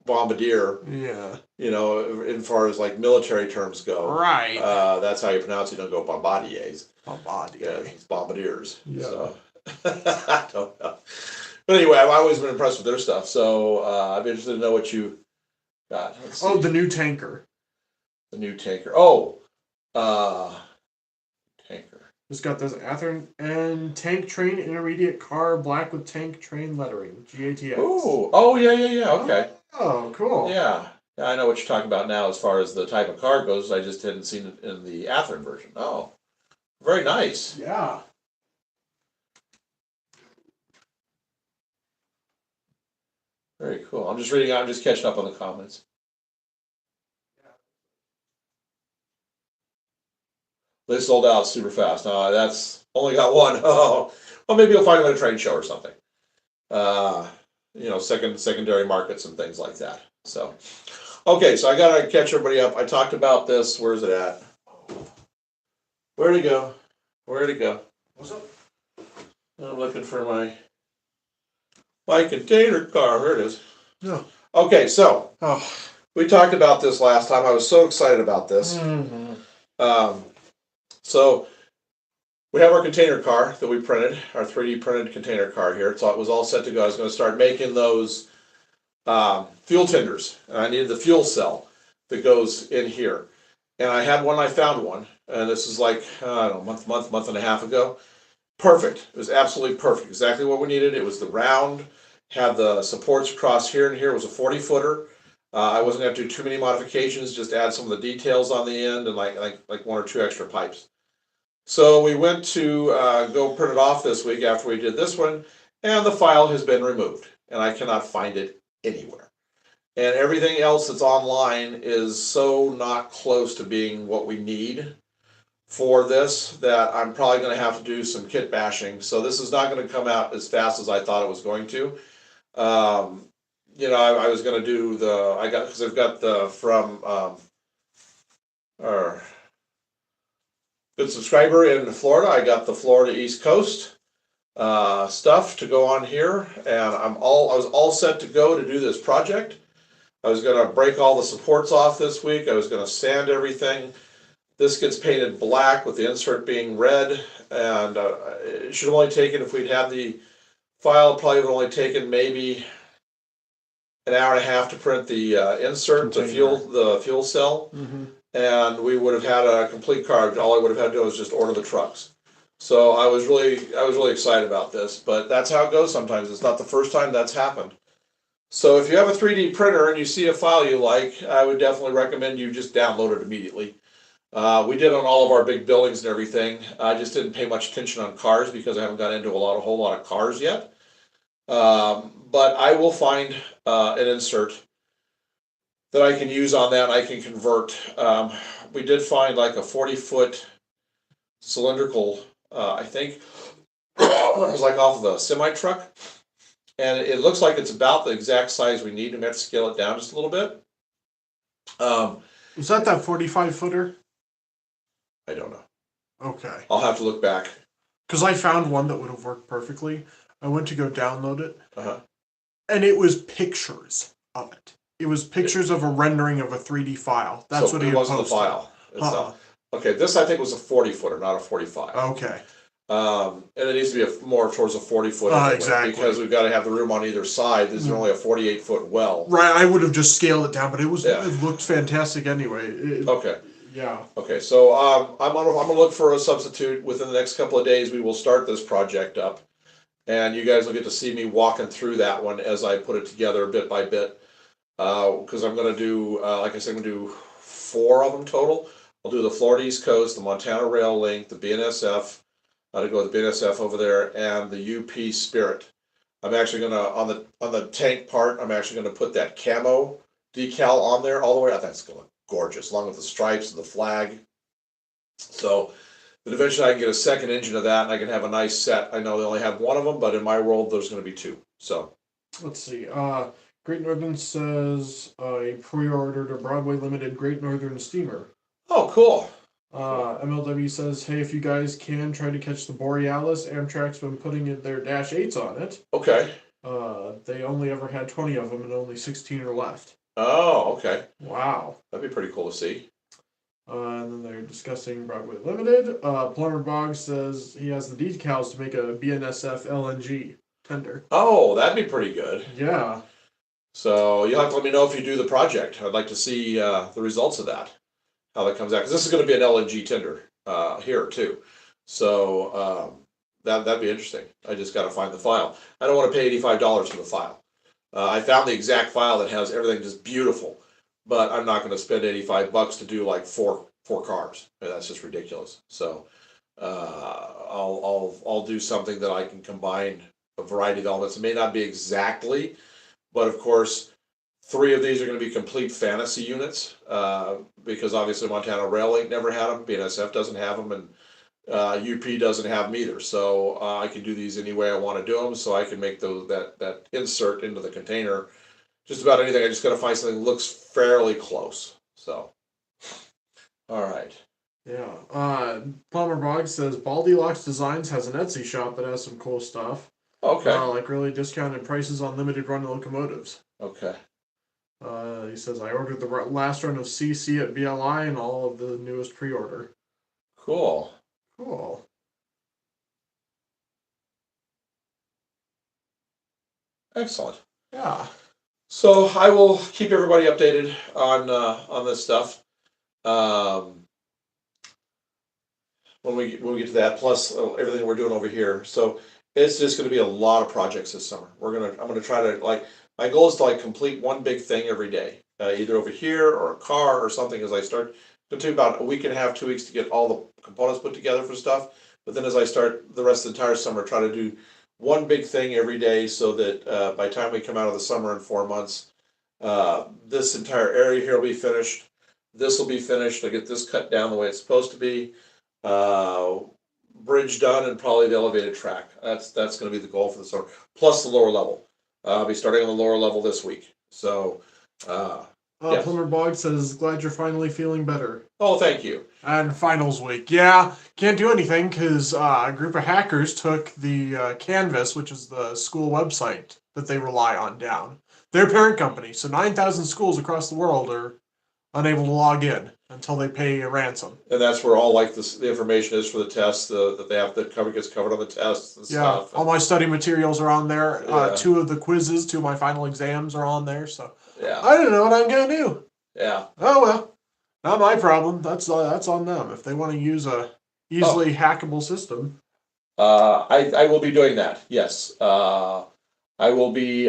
Bombardier, yeah, as far as like military terms go, right? That's how you pronounce it. You don't go Bombardiers. Bombardier. Yeah, it's Bombardiers. Yeah. So. I don't know. But anyway, I've always been impressed with their stuff. So I'd be interested to know what you got. Oh, the new tanker. The new tanker. Tanker. It's got this Athearn and tank train intermediate car, black with tank train lettering. GATX. Oh, yeah. Okay. Oh, cool. Yeah. I know what you're talking about now as far as the type of car goes. I just hadn't seen it in the Athearn version. Oh, very nice. Yeah. Very cool. I'm just catching up on the comments. They sold out super fast. That's only got one. Oh, well, maybe you'll find them at a trade show or something. Secondary markets and things like that. So, okay, so I gotta catch everybody up. I talked about this. Where's it at? Where'd it go? What's up? I'm looking for my container car. Here it is. No. Okay, so we talked about this last time. I was so excited about this. Mm-hmm. So we have our container car that we printed, our 3D printed container car here. So it was all set to go. I was going to start making those fuel tenders. And I needed the fuel cell that goes in here. And I had one, I found one. And this is like, I don't know, month and a half ago. Perfect. It was absolutely perfect. Exactly what we needed. It was the round, had the supports across here and here. It was a 40-footer. I wasn't going to do too many modifications, just add some of the details on the end and like one or two extra pipes. So we went to go print it off this week after we did this one, and the file has been removed, and I cannot find it anywhere. And everything else that's online is so not close to being what we need for this that I'm probably going to have to do some kit bashing. So this is not going to come out as fast as I thought it was going to. I was going to do because I've got the from our good subscriber in Florida. I got the Florida East Coast stuff to go on here, and I was all set to go to do this project. I was going to break all the supports off this week. I was going to sand everything. This gets painted black with the insert being red, and it should have only taken, if we'd had the file, probably would have only taken maybe an hour and a half to print the insert, the fuel cell, and we would have had a complete car. All I would have had to do was just order the trucks. So I was really excited about this, but that's how it goes sometimes. It's not the first time that's happened. So if you have a 3D printer and you see a file you like, I would definitely recommend you just download it immediately. We did on all of our big buildings and everything. I just didn't pay much attention on cars because I haven't got into a whole lot of cars yet. But I will find an insert that I can use on that and I can convert. We did find like a 40-foot cylindrical, I think, it was like off of a semi-truck. And it looks like it's about the exact size we need. We have to scale it down just a little bit. Is that 45-footer? I don't know. Okay. I'll have to look back. Because I found one that would have worked perfectly. I went to go download it, and it was pictures. of it. It was pictures of a rendering of a 3D file. That's So what he it had wasn't the posted. file itself. Okay, this I think was a 40-footer, not a 45. Okay. And it needs to be more towards a 40-foot anyway, Exactly. because we've got to have the room on either side. This is only a 48-foot well. Right, I would have just scaled it down, but it Yeah. looked fantastic anyway. Okay. Yeah. Okay, so I'm gonna look for a substitute within the next couple of days. We will start this project up, and you guys will get to see me walking through that one as I put it together bit by bit. Because I'm gonna do, like I said, I'm gonna do 4 of them total. I'll do the Florida East Coast, the Montana Rail Link, the BNSF. To go with the BNSF over there, and the UP Spirit. I'm actually gonna on the tank part. I'm actually gonna put that camo decal on there all the way. I think it's gonna look gorgeous, along with the stripes and the flag. So, but eventually I can get a second engine of that, and I can have a nice set. I know they only have one of them, but in my world, there's going to be 2. So, let's see. Great Northern says he pre-ordered a Broadway Limited Great Northern Steamer. Oh, cool. MLW says, hey, if you guys can try to catch the Borealis, Amtrak's been putting their Dash 8s on it. Okay. They only ever had 20 of them, and only 16 are left. Oh, okay. Wow. That'd be pretty cool to see. And then they're discussing Broadway Limited. Plumber Bog says he has the decals to make a BNSF LNG tender. Oh, that'd be pretty good. Yeah. So you'll have to let me know if you do the project. I'd like to see the results of that, how that comes out. Because this is going to be an LNG tender here too. So that'd be interesting. I just got to find the file. I don't want to pay $85 for the file. I found the exact file that has everything just beautiful, but I'm not going to spend $85 to do like four cars. That's just ridiculous. So I'll do something that I can combine a variety of elements. It may not be exactly, but of course, 3 of these are going to be complete fantasy units because obviously Montana Rail Link never had them, BNSF doesn't have them, and UP doesn't have them either. So I can do these any way I want to do them. So I can make that insert into the container. Just about anything. I just got to find something that looks fairly close. So, all right. Yeah. Palmer Bog says Baldy Locks Designs has an Etsy shop that has some cool stuff. Okay. Like really discounted prices on limited run locomotives. Okay. He says I ordered the last run of CC at BLI and all of the newest pre-order. Cool. Cool. Excellent. Yeah. So I will keep everybody updated on this stuff. When we get to that, plus everything we're doing over here. So it's just going to be a lot of projects this summer. I'm gonna try to my goal is to complete one big thing every day, either over here or a car or something. As I start, it'll take about a week and a half, 2 weeks to get all the components put together for stuff. But then as I start the rest of the entire summer, try to do one big thing every day, so that by the time we come out of the summer in 4 months, this entire area here will be finished. This will be finished. I get this cut down the way it's supposed to be. Bridge done, and probably the elevated track. That's going to be the goal for the summer. Plus the lower level. I'll be starting on the lower level this week. So, yes. Plumber Bog says, glad you're finally feeling better. Oh, thank you. And finals week. Yeah, can't do anything because a group of hackers took the Canvas, which is the school website that they rely on, down. Their parent company. So 9,000 schools across the world are unable to log in until they pay a ransom. And that's where all the information is for the tests that they have that gets covered on the tests and stuff. All my study materials are on there. Yeah. 2 of the quizzes, 2 of my final exams are on there. So yeah, I don't know what I'm gonna do. Yeah. Oh well, not my problem. That's on them if they want to use a easily hackable system. I will be doing that. Yes. I will be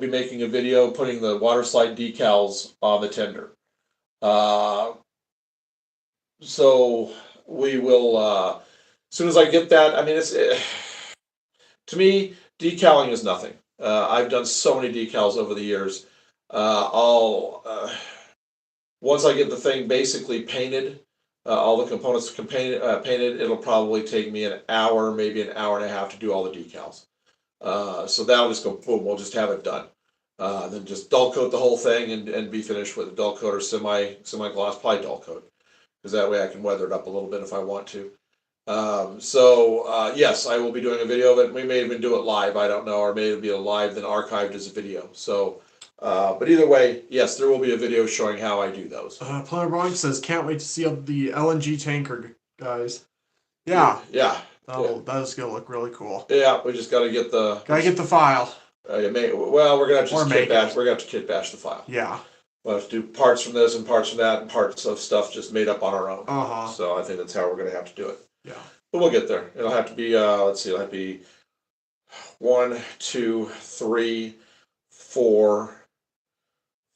making a video putting the water slide decals on the tender. So we will, as soon as I get that, I mean, to me, decaling is nothing. I've done so many decals over the years. Once I get the thing basically painted, all the components painted, it'll probably take me an hour, maybe an hour and a half to do all the decals. So that'll just go boom. We'll just have it done. Then just dull coat the whole thing and be finished with a dull coat or semi gloss, probably dull coat, because that way I can weather it up a little bit if I want to. Yes, I will be doing a video of it. We may even do it live. I don't know, or maybe it'll be a live then archived as a video. So But either way, yes, there will be a video showing how I do those. Plumber Blanc says, can't wait to see the LNG tanker, guys. Yeah. Yeah. That is going to look really cool. Yeah, we just got to get the... Gotta get the file. we're going to have to just kit bash. We're going to have to kit bash the file. Yeah. We'll have to do parts from this and parts from that and parts of stuff just made up on our own. Uh-huh. So I think that's how we're going to have to do it. Yeah. But we'll get there. It'll have to be, let's see, it'll have to be 1, 2, 3, 4,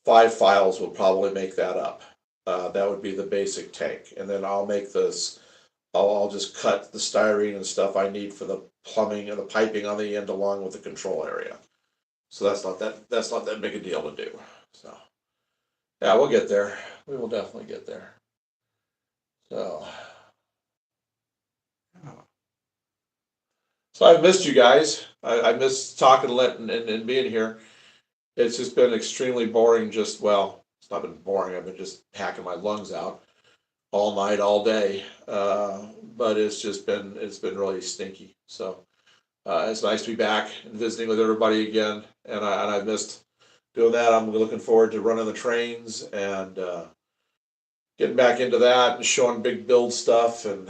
5 files will probably make that up. That would be the basic tank. And then I'll make this, I'll just cut the styrene and stuff I need for the plumbing and the piping on the end along with the control area. So that's not that big a deal to do. So yeah, we'll get there. We will definitely get there. So I've missed you guys. I missed talking and being here. It's just been extremely boring. It's not been boring. I've been just hacking my lungs out all night, all day. But it's been really stinky. So it's nice to be back and visiting with everybody again. And I missed doing that. I'm looking forward to running the trains and getting back into that and showing big build stuff and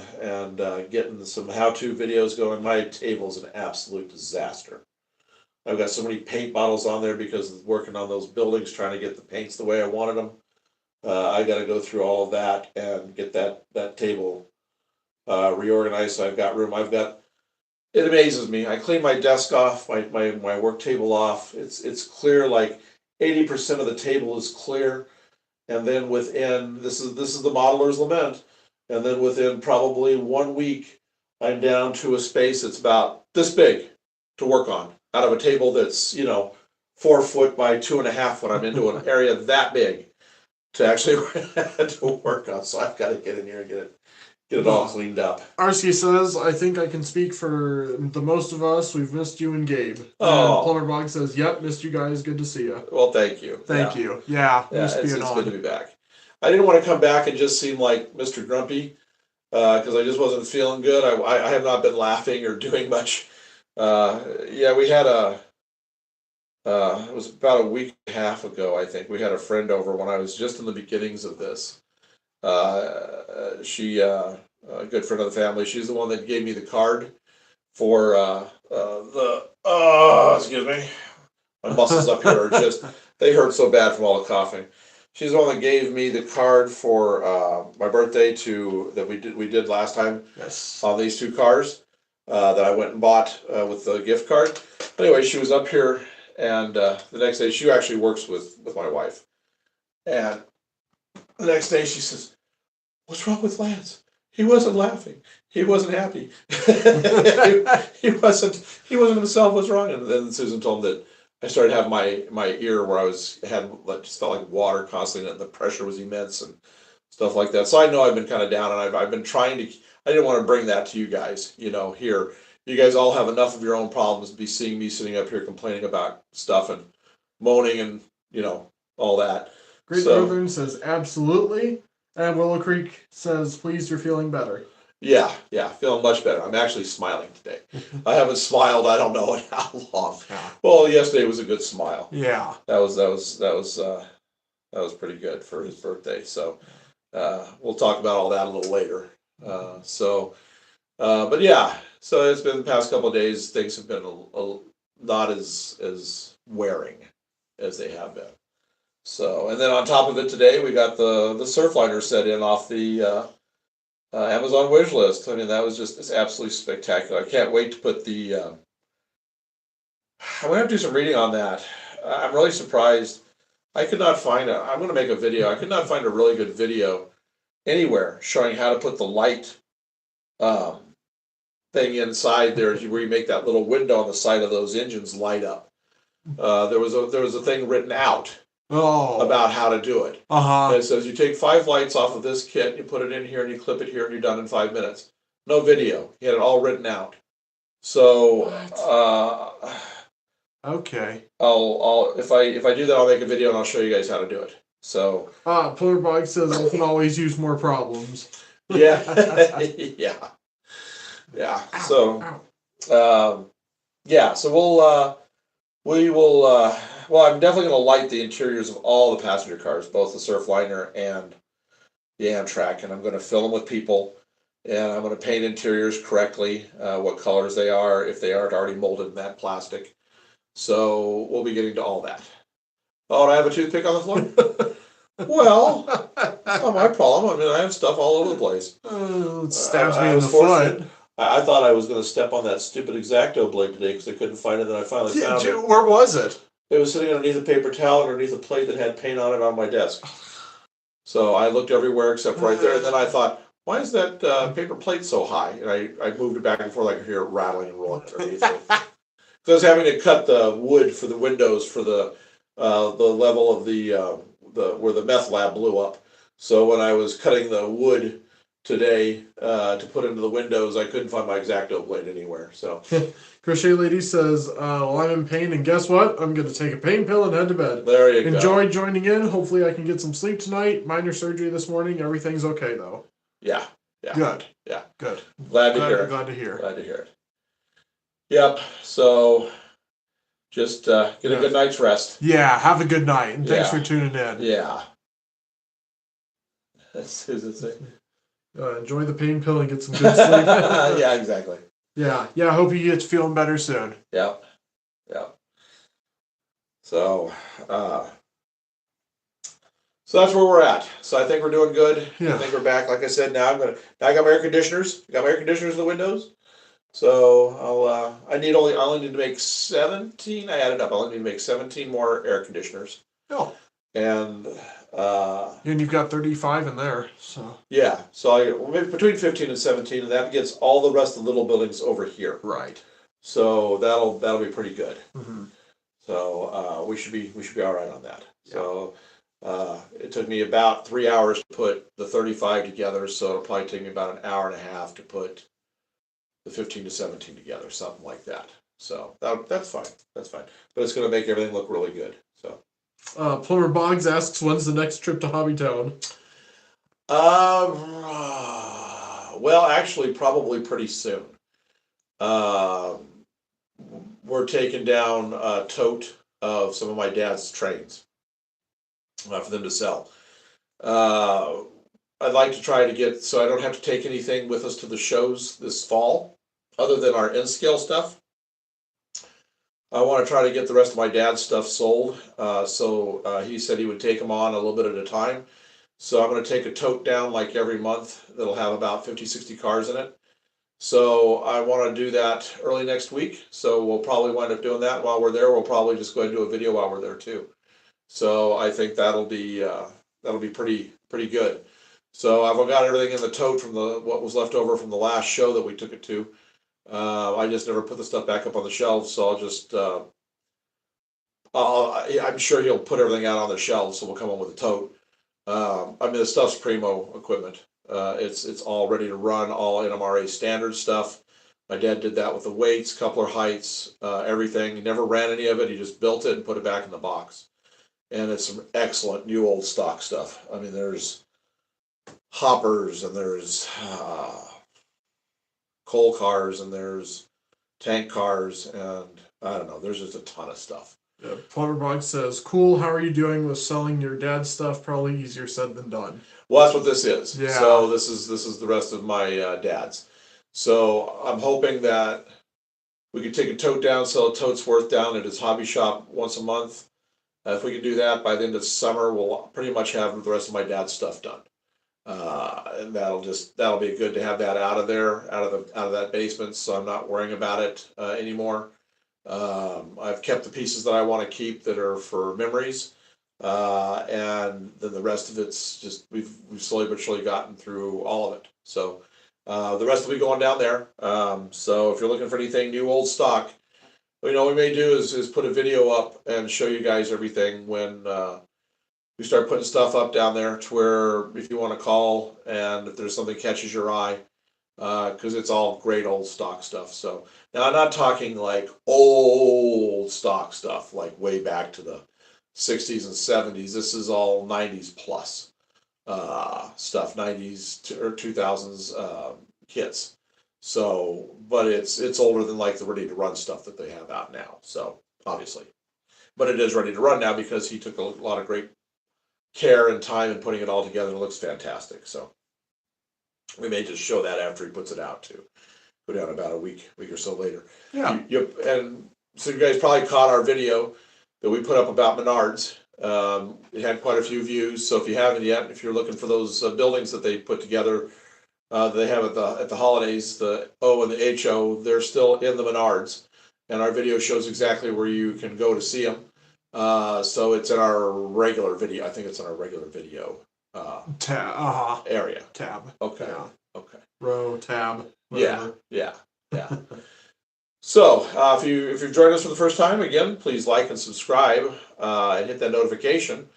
getting some how-to videos going. My table's an absolute disaster. I've got so many paint bottles on there because of working on those buildings, trying to get the paints the way I wanted them. I got to go through all of that and get that table reorganized so I've got room. It amazes me. I clean my desk off, my work table off. It's clear, like 80% of the table is clear. And then within, this is the modeler's lament, and then within probably 1 week, I'm down to a space that's about this big to work on, out of a table that's 4 foot by 2.5 foot. I'm into an area that big to actually to work on. So I've got to get in here and get it all cleaned up. Arsky says, I think I can speak for the most of us. We've missed you and Gabe. Oh. And Plumber Bog says, yep, missed you guys. Good to see you. Well, thank you. Thank you. Yeah, it's good to be back. I didn't want to come back and just seem like Mr. Grumpy because I just wasn't feeling good. I have not been laughing or doing much. We had it was about a week and a half ago, I think. We had a friend over when I was just in the beginnings of this. She, a good friend of the family, she's the one that gave me the card for excuse me, my muscles up here are they hurt so bad from all the coughing. She's the one that gave me the card for my birthday that we did last time. Yes. On these 2 cars that I went and bought with the gift card. Anyway, she was up here, and the next day she actually works with my wife, and the next day she says, "What's wrong with Lance? He wasn't laughing. He wasn't happy. he wasn't himself. What's wrong?" And then Susan told him that I started having my ear where just felt like water constantly, and the pressure was immense and stuff like that. So I know I've been kind of down, and I've been trying to. I didn't want to bring that to you guys. Here you guys all have enough of your own problems to be seeing me sitting up here complaining about stuff and moaning and all that. Great Northern says absolutely, and Willow Creek says pleased you're feeling better. Yeah, feeling much better. I'm actually smiling today. I haven't smiled, I don't know how long. Yeah. Well, yesterday was a good smile. Yeah. That was pretty good for his birthday. So we'll talk about all that a little later. But yeah, so it's been the past couple of days. Things have been not as wearing as they have been. So, and then on top of it today, we got the Surfliner set in off the Amazon wish list. I mean, that was it's absolutely spectacular. I can't wait to put I'm going to have to do some reading on that. I'm really surprised. I'm going to make a video. I could not find a really good video anywhere showing how to put the light thing inside there where you make that little window on the side of those engines light up. There was a thing written out about how to do it. And it says you take 5 lights off of this kit, you put it in here, and you clip it here, and you're done in 5 minutes. No video. He had it all written out. So okay. I'll if I do that, I'll make a video and I'll show you guys how to do it. So Polar Bog says I can always use more problems. Yeah. Yeah. So Ow. So we will well, I'm definitely going to light the interiors of all the passenger cars, both the Surfliner and the Amtrak, and I'm going to fill them with people, and I'm going to paint interiors correctly, what colors they are, if they aren't already molded in that plastic. So we'll be getting to all that. Oh, and I have a toothpick on the floor? Well, it's not my problem. I mean, I have stuff all over the place. It stabs me I in was the fortunate. foot. I thought I was going to step on that stupid X-Acto blade today because I couldn't find it, and I finally found it. Where was it? It was sitting underneath a paper towel underneath a plate that had paint on it on my desk. So I looked everywhere except right there, and then I thought, why is that paper plate so high? And I moved it back and forth. I could hear it rattling and rolling underneath it. So I was having to cut the wood for the windows for the level of the where the meth lab blew up. So when I was cutting the wood today to put into the windows, I couldn't find my X-Acto blade anywhere. So Crochet Lady says, well, I'm in pain, and guess what? I'm going to take a pain pill and head to bed. there you go. Enjoy joining in. Hopefully I can get some sleep tonight. Minor surgery this morning. Everything's okay, though. Yeah. Yeah. Good. Yeah. Good. Glad to hear it. Glad to hear. Glad to hear it. Yep. So just get a good night's rest. Yeah. Have a good night, and thanks Yeah. for tuning in. Yeah. That's Susan saying. Enjoy the pain pill and get some good sleep. Yeah, exactly. Yeah. I hope you get feeling better soon. Yeah. So, so that's where we're at. So I think we're doing good. Yeah. I think we're back. Like I said, now I got my air conditioners. Got my air conditioners in the windows. So I only need to make 17. I added up. I only need to make 17 more air conditioners. Oh. And you've got 35 in there. So yeah. So maybe between 15 and 17, and that gets all the rest of the little buildings over here. right. So that'll be pretty good. Mm-hmm. So we should be all right on that. Yeah. So it took me about 3 hours to put the 35 together. So it'll probably take me about an hour and a half to put the 15 to 17 together, something like that. So that's fine. That's fine. But it's going to make everything look really good. So. Plumber Boggs asks, when's the next trip to Hobbytown? Well, actually, probably pretty soon. We're taking down a tote of some of my dad's trains for them to sell. I'd like to try to get, so I don't have to take anything with us to the shows this fall, other than our N-scale stuff. I want to try to get the rest of my dad's stuff sold. So he said he would take them on a little bit at a time. So I'm going to take a tote down like every month that'll have about 50, 60 cars in it. So I want to do that early next week. So we'll probably wind up doing that while we're there. We'll probably just go ahead and do a video while we're there too. So I think that'll be pretty good. So I've got everything in the tote from what was left over from the last show that we took it to. I just never put the stuff back up on the shelves, so I'll just I'm sure he'll put everything out on the shelves, so we'll come in with a tote. I mean, the stuff's primo equipment. It's all ready to run, all NMRA standard stuff. My dad did that with the weights, coupler heights, everything. He never ran any of it. He just built it and put it back in the box. And it's some excellent new old stock stuff. I mean, there's hoppers and there's coal cars and there's tank cars and I don't know. There's just a ton of stuff. Yeah, Plumber Bog says, cool, how are you doing with selling your dad's stuff? Probably easier said than done. Well, that's what this is. Yeah. So this is the rest of my dad's. So I'm hoping that we could take a tote down, sell a tote's worth down at his hobby shop once a month. If we can do that by the end of summer, we'll pretty much have the rest of my dad's stuff done. And that'll be good to have that out of there, out of that basement. So I'm not worrying about it anymore. I've kept the pieces that I want to keep that are for memories, and then the rest of it's just we've slowly but surely gotten through all of it. So the rest will be going down there. So if you're looking for anything new, old stock, what we may do is put a video up and show you guys everything when we start putting stuff up down there to where if you want to call and if there's something catches your eye. Because it's all great old stock stuff. So now I'm not talking like old stock stuff, like way back to the 60s and 70s. This is all 90s plus stuff, 90s or 2000s kits. So, but it's older than like the ready to run stuff that they have out now. So obviously, but it is ready to run now because he took a lot of great care and time in putting it all together. It looks fantastic. So we may just show that after he puts it out too. Go down about a week or so later. Yeah. And so you guys probably caught our video that we put up about Menards. It had quite a few views. So if you haven't yet, if you're looking for those buildings that they put together, they have at the holidays, the O and the HO, they're still in the Menards, and our video shows exactly where you can go to see them. So it's in our regular video. I think it's in our regular video area. Tab. Okay. Yeah. Okay. Row, tab. Yeah. Whatever. Yeah. So if you've joined us for the first time, again, please like and subscribe and hit that notification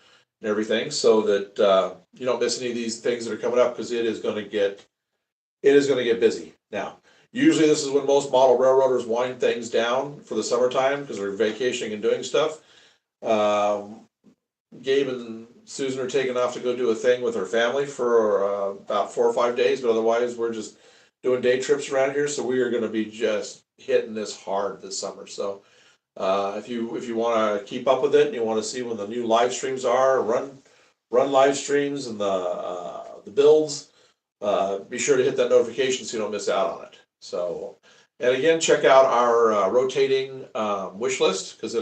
and everything, so that you don't miss any of these things that are coming up, because it is going to get busy now. Usually this is when most model railroaders wind things down for the summertime because they're vacationing and doing stuff. Gabe and Susan are taking off to go do a thing with her family for about 4 or 5 days, but otherwise we're just doing day trips around here. So we are going to be just hitting this hard this summer. So if you want to keep up with it and you want to see when the new live streams are, run live streams and the builds, be sure to hit that notification so you don't miss out on it. So, and again, check out our rotating wish list, because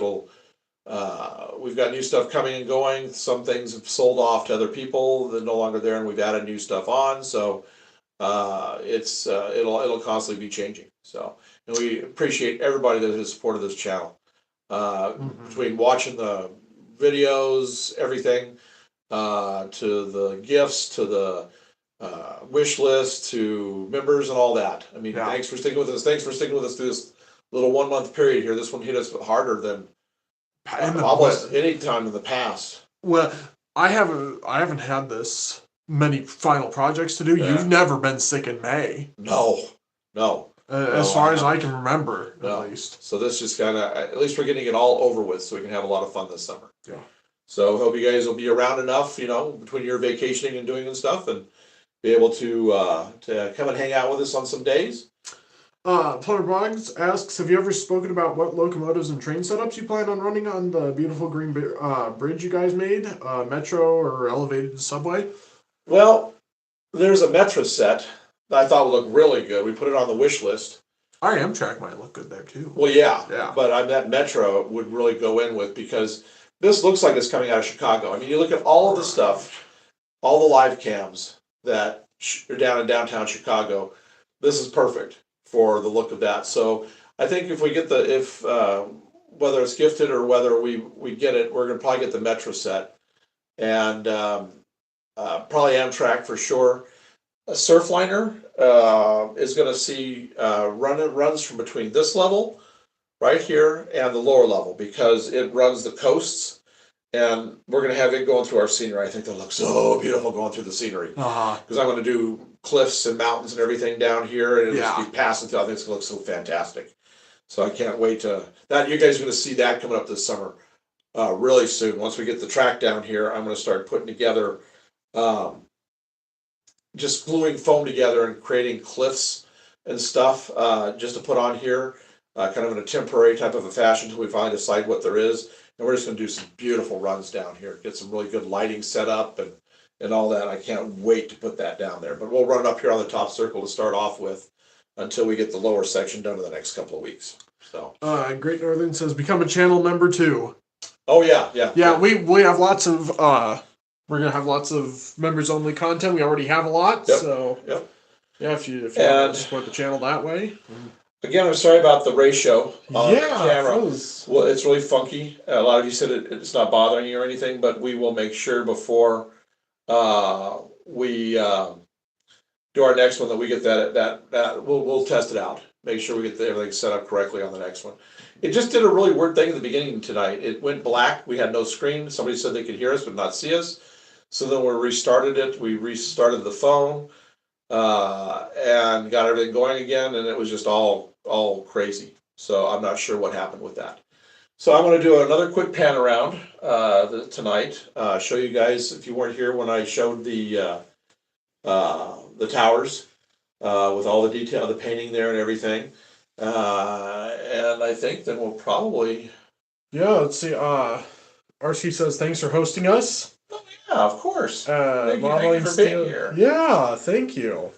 we've got new stuff coming and going. Some things have sold off to other people; they're no longer there, and we've added new stuff on. So it'll constantly be changing. So, and we appreciate everybody that has supported this channel, between watching the videos, everything, to the gifts, to the wish list, to members and all that. I mean, Thanks for sticking with us. Thanks for sticking with us through this little 1 month period here. This one hit us harder than almost any time in the past. Well, I haven't had this many final projects to do. Yeah. You've never been sick in May. No. As far as I can remember, No. at least. So this just kind of, at least we're getting it all over with, so we can have a lot of fun this summer. Yeah. So hope you guys will be around enough, between your vacationing and doing and stuff, and be able to come and hang out with us on some days. Plumber Boggs asks, have you ever spoken about what locomotives and train setups you plan on running on the beautiful green bridge you guys made? Metro or elevated subway? Well, there's a Metro set that I thought would look really good. We put it on the wish list. Our Amtrak might look good there too. Well, yeah. Yeah. But that Metro would really go in with, because this looks like it's coming out of Chicago. I mean, you look at all of the stuff, all the live cams that are down in downtown Chicago. This is perfect for the look of that. So I think if we get whether it's gifted or whether we get it, we're going to probably get the Metro set, and probably Amtrak for sure. A Surfliner is going to see runs from between this level right here and the lower level, because it runs the coasts, and we're going to have it going through our scenery. I think they'll look so beautiful going through the scenery, because I'm going to do cliffs and mountains and everything down here, and it'll just be passing through. I think it's going to look so fantastic. So I can't wait to that. You guys are going to see that coming up this summer really soon. Once we get the track down here, I'm going to start putting together just gluing foam together and creating cliffs and stuff just to put on here, kind of in a temporary type of a fashion until we finally decide what there is. And we're just going to do some beautiful runs down here, get some really good lighting set up and all that. I can't wait to put that down there. But we'll run it up here on the top circle to start off with until we get the lower section done in the next couple of weeks. So Great Northern says, become a channel member too. Oh, yeah. Yeah, we have lots of... we're going to have lots of members-only content. We already have a lot, so... Yep. Yeah, if you want to support the channel that way. Again, I'm sorry about the ratio on the camera. Well, it's really funky. A lot of you said it's not bothering you or anything, but we will make sure before we do our next one that we get that we'll test it out. Make sure we get everything set up correctly on the next one. It just did a really weird thing at the beginning tonight. It went black. We had no screen. Somebody said they could hear us but not see us. So then we restarted it. We restarted the phone and got everything going again, and it was just all crazy. So I'm not sure what happened with that. So I'm going to do another quick pan around tonight. Show you guys, if you weren't here when I showed the towers with all the detail, the painting there and everything. And I think then we'll probably Yeah, let's see. RC says thanks for hosting us. Yeah, of course. Thank you Modeling for being Steel. here. Yeah, thank you.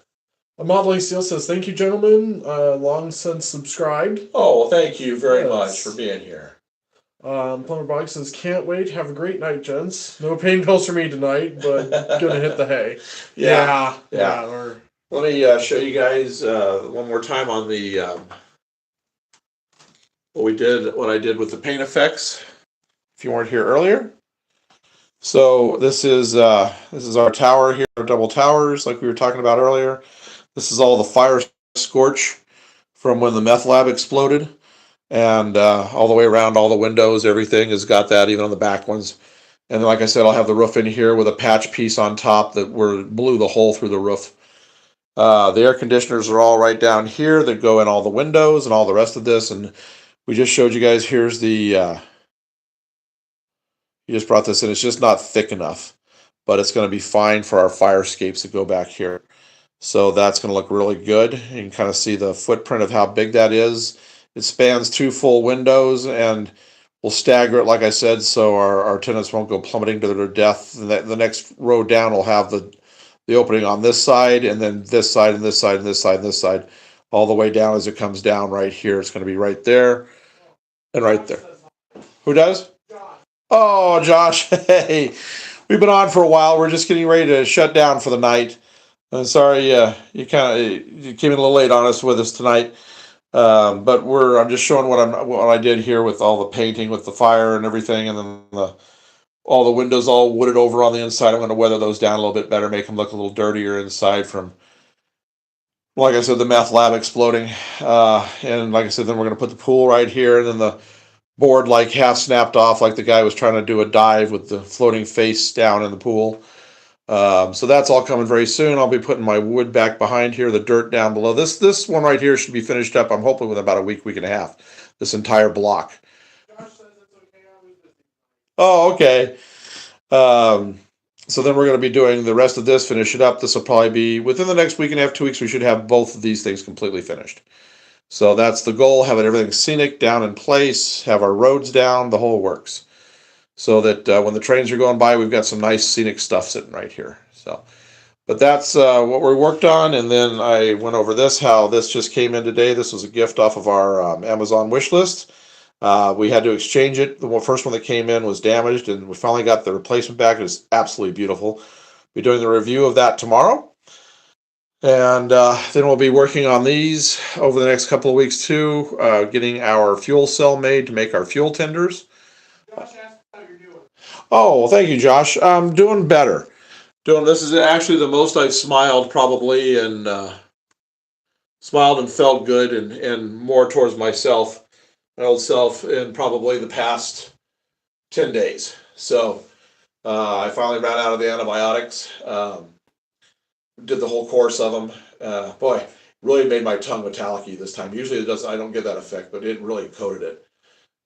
Modeling Steel says thank you, gentlemen. Long since subscribed. Oh, well, thank you very much for being here. Plumber Box says can't wait. Have a great night, gents. No pain pills for me tonight, but gonna hit the hay. Yeah. Let me show you guys one more time on the what I did with the paint effects. If you weren't here earlier. So this is our tower here, our double towers, like we were talking about earlier. This is all the fire scorch from when the meth lab exploded, and all the way around all the windows, everything has got that, even on the back ones. And like I said, I'll have the roof in here with a patch piece on top that blew the hole through the roof. The air conditioners are all right down here that go in all the windows and all the rest of this. And we just showed you guys, here's the, you just brought this in. It's just not thick enough, but it's going to be fine for our fire escapes that go back here. So that's going to look really good. You can kind of see the footprint of how big that is. It spans 2 full windows, and we'll stagger it, like I said, so our tenants won't go plummeting to their death. The next row down will have the opening on this side, and then this side, and this side, and this side, and this side, all the way down as it comes down right here. It's going to be right there and right there. Who does? Oh, Josh. Hey, we've been on for a while. We're just getting ready to shut down for the night. I'm sorry, you came in a little late on us with us tonight. But I'm just showing what I did here with all the painting, with the fire and everything, and then all the windows all wooded over on the inside. I'm going to weather those down a little bit better, make them look a little dirtier inside from, like I said, the meth lab exploding. And like I said, then we're going to put the pool right here, and then the board like half snapped off, like the guy was trying to do a dive with the floating face down in the pool. So that's all coming very soon. I'll be putting my wood back behind here, the dirt down below. This one right here should be finished up, I'm hoping, within about a week and a half. This entire block. Oh, okay. So then we're going to be doing the rest of this, finish it up. This will probably be within the next week and a half, 2 weeks. We should have both of these things completely finished. So that's the goal, have everything scenic, down in place, have our roads down, the whole works. So that when the trains are going by, we've got some nice scenic stuff sitting right here. So, but that's what we worked on. And then I went over this, how this just came in today. This was a gift off of our Amazon wish list. We had to exchange it. The first one that came in was damaged, and we finally got the replacement back. It's absolutely beautiful. Be doing the review of that tomorrow. And then we'll be working on these over the next couple of weeks too, getting our fuel cell made to make our fuel tenders. Josh asked how you're doing. Oh, well, thank you, Josh. I'm doing better. This is actually the most I've smiled probably, and smiled and felt good, and more towards my old self, in probably the past 10 days. So I finally ran out of the antibiotics. Did the whole course of them. Boy, really made my tongue metallic-y this time. Usually it doesn't. I don't get that effect, but it really coated it.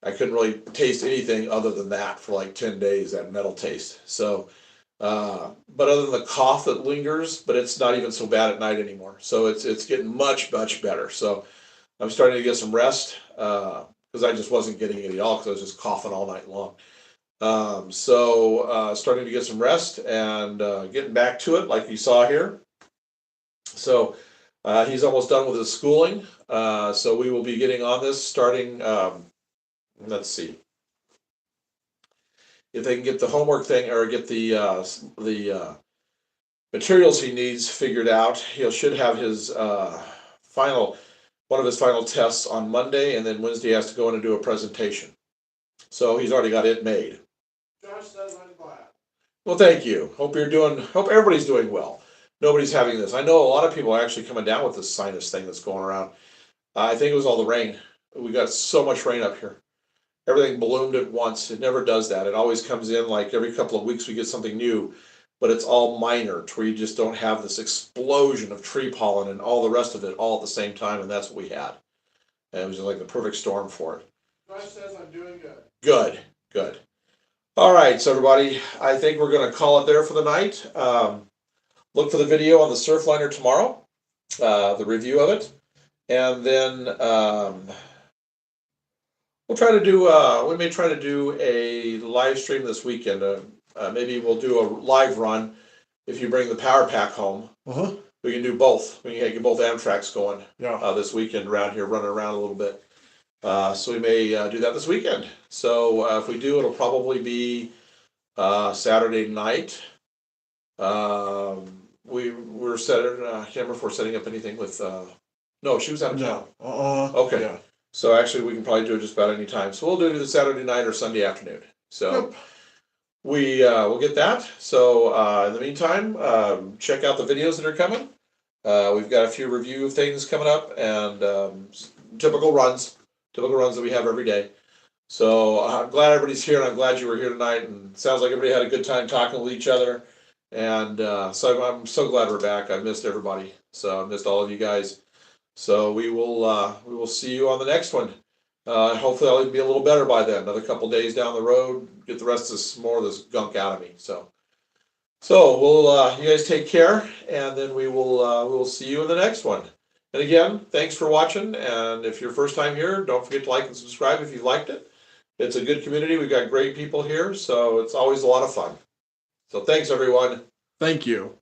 I couldn't really taste anything other than that for like 10 days, that metal taste. So, but other than the cough that lingers, but it's not even so bad at night anymore. So it's getting much better. So I'm starting to get some rest because I just wasn't getting it at all because I was just coughing all night long. Starting to get some rest and getting back to it like you saw here. So he's almost done with his schooling. So we will be getting on this starting, let's see. If they can get the homework thing or get the materials he needs figured out, he should have his one of his final tests on Monday, and then Wednesday he has to go in and do a presentation. So he's already got it made. Josh says I'm glad. Well, thank you. Hope everybody's doing well. Nobody's having this. I know a lot of people are actually coming down with this sinus thing that's going around. I think it was all the rain. We got so much rain up here. Everything ballooned at once. It never does that. It always comes in like every couple of weeks we get something new, but it's all minor to where you just don't have this explosion of tree pollen and all the rest of it all at the same time, and that's what we had. And it was just like the perfect storm for it. Josh says I'm doing good. Good. All right, so everybody, I think we're going to call it there for the night. Look for the video on the Surfliner tomorrow, the review of it. And then, We'll try to do, we may try to do a live stream this weekend. Maybe we'll do a live run if you bring the power pack home. Uh-huh. We can do both. We can get both Amtraks going Yeah. this weekend around here, running around a little bit. So we may do that this weekend. So if we do, it'll probably be Saturday night. We're setting. I can't remember if we're setting up anything with. No, she was out of town. No. Okay. Yeah. So actually, we can probably do it just about any time. So we'll do it either Saturday night or Sunday afternoon. So Yep. we'll get that. So in the meantime, check out the videos that are coming. We've got a few review things coming up and typical runs that we have every day. So I'm glad everybody's here, and I'm glad you were here tonight. And it sounds like everybody had a good time talking with each other. And so I'm so glad we're back. I missed everybody. So I missed all of you guys. So we will see you on the next one. Hopefully I'll even be a little better by then. Another couple days down the road, get the rest of this more of this gunk out of me. So we'll you guys take care, and then we will see you in the next one. And again, thanks for watching. And if you're first time here, don't forget to like and subscribe if you liked it. It's a good community. We've got great people here, so it's always a lot of fun. So thanks everyone. Thank you.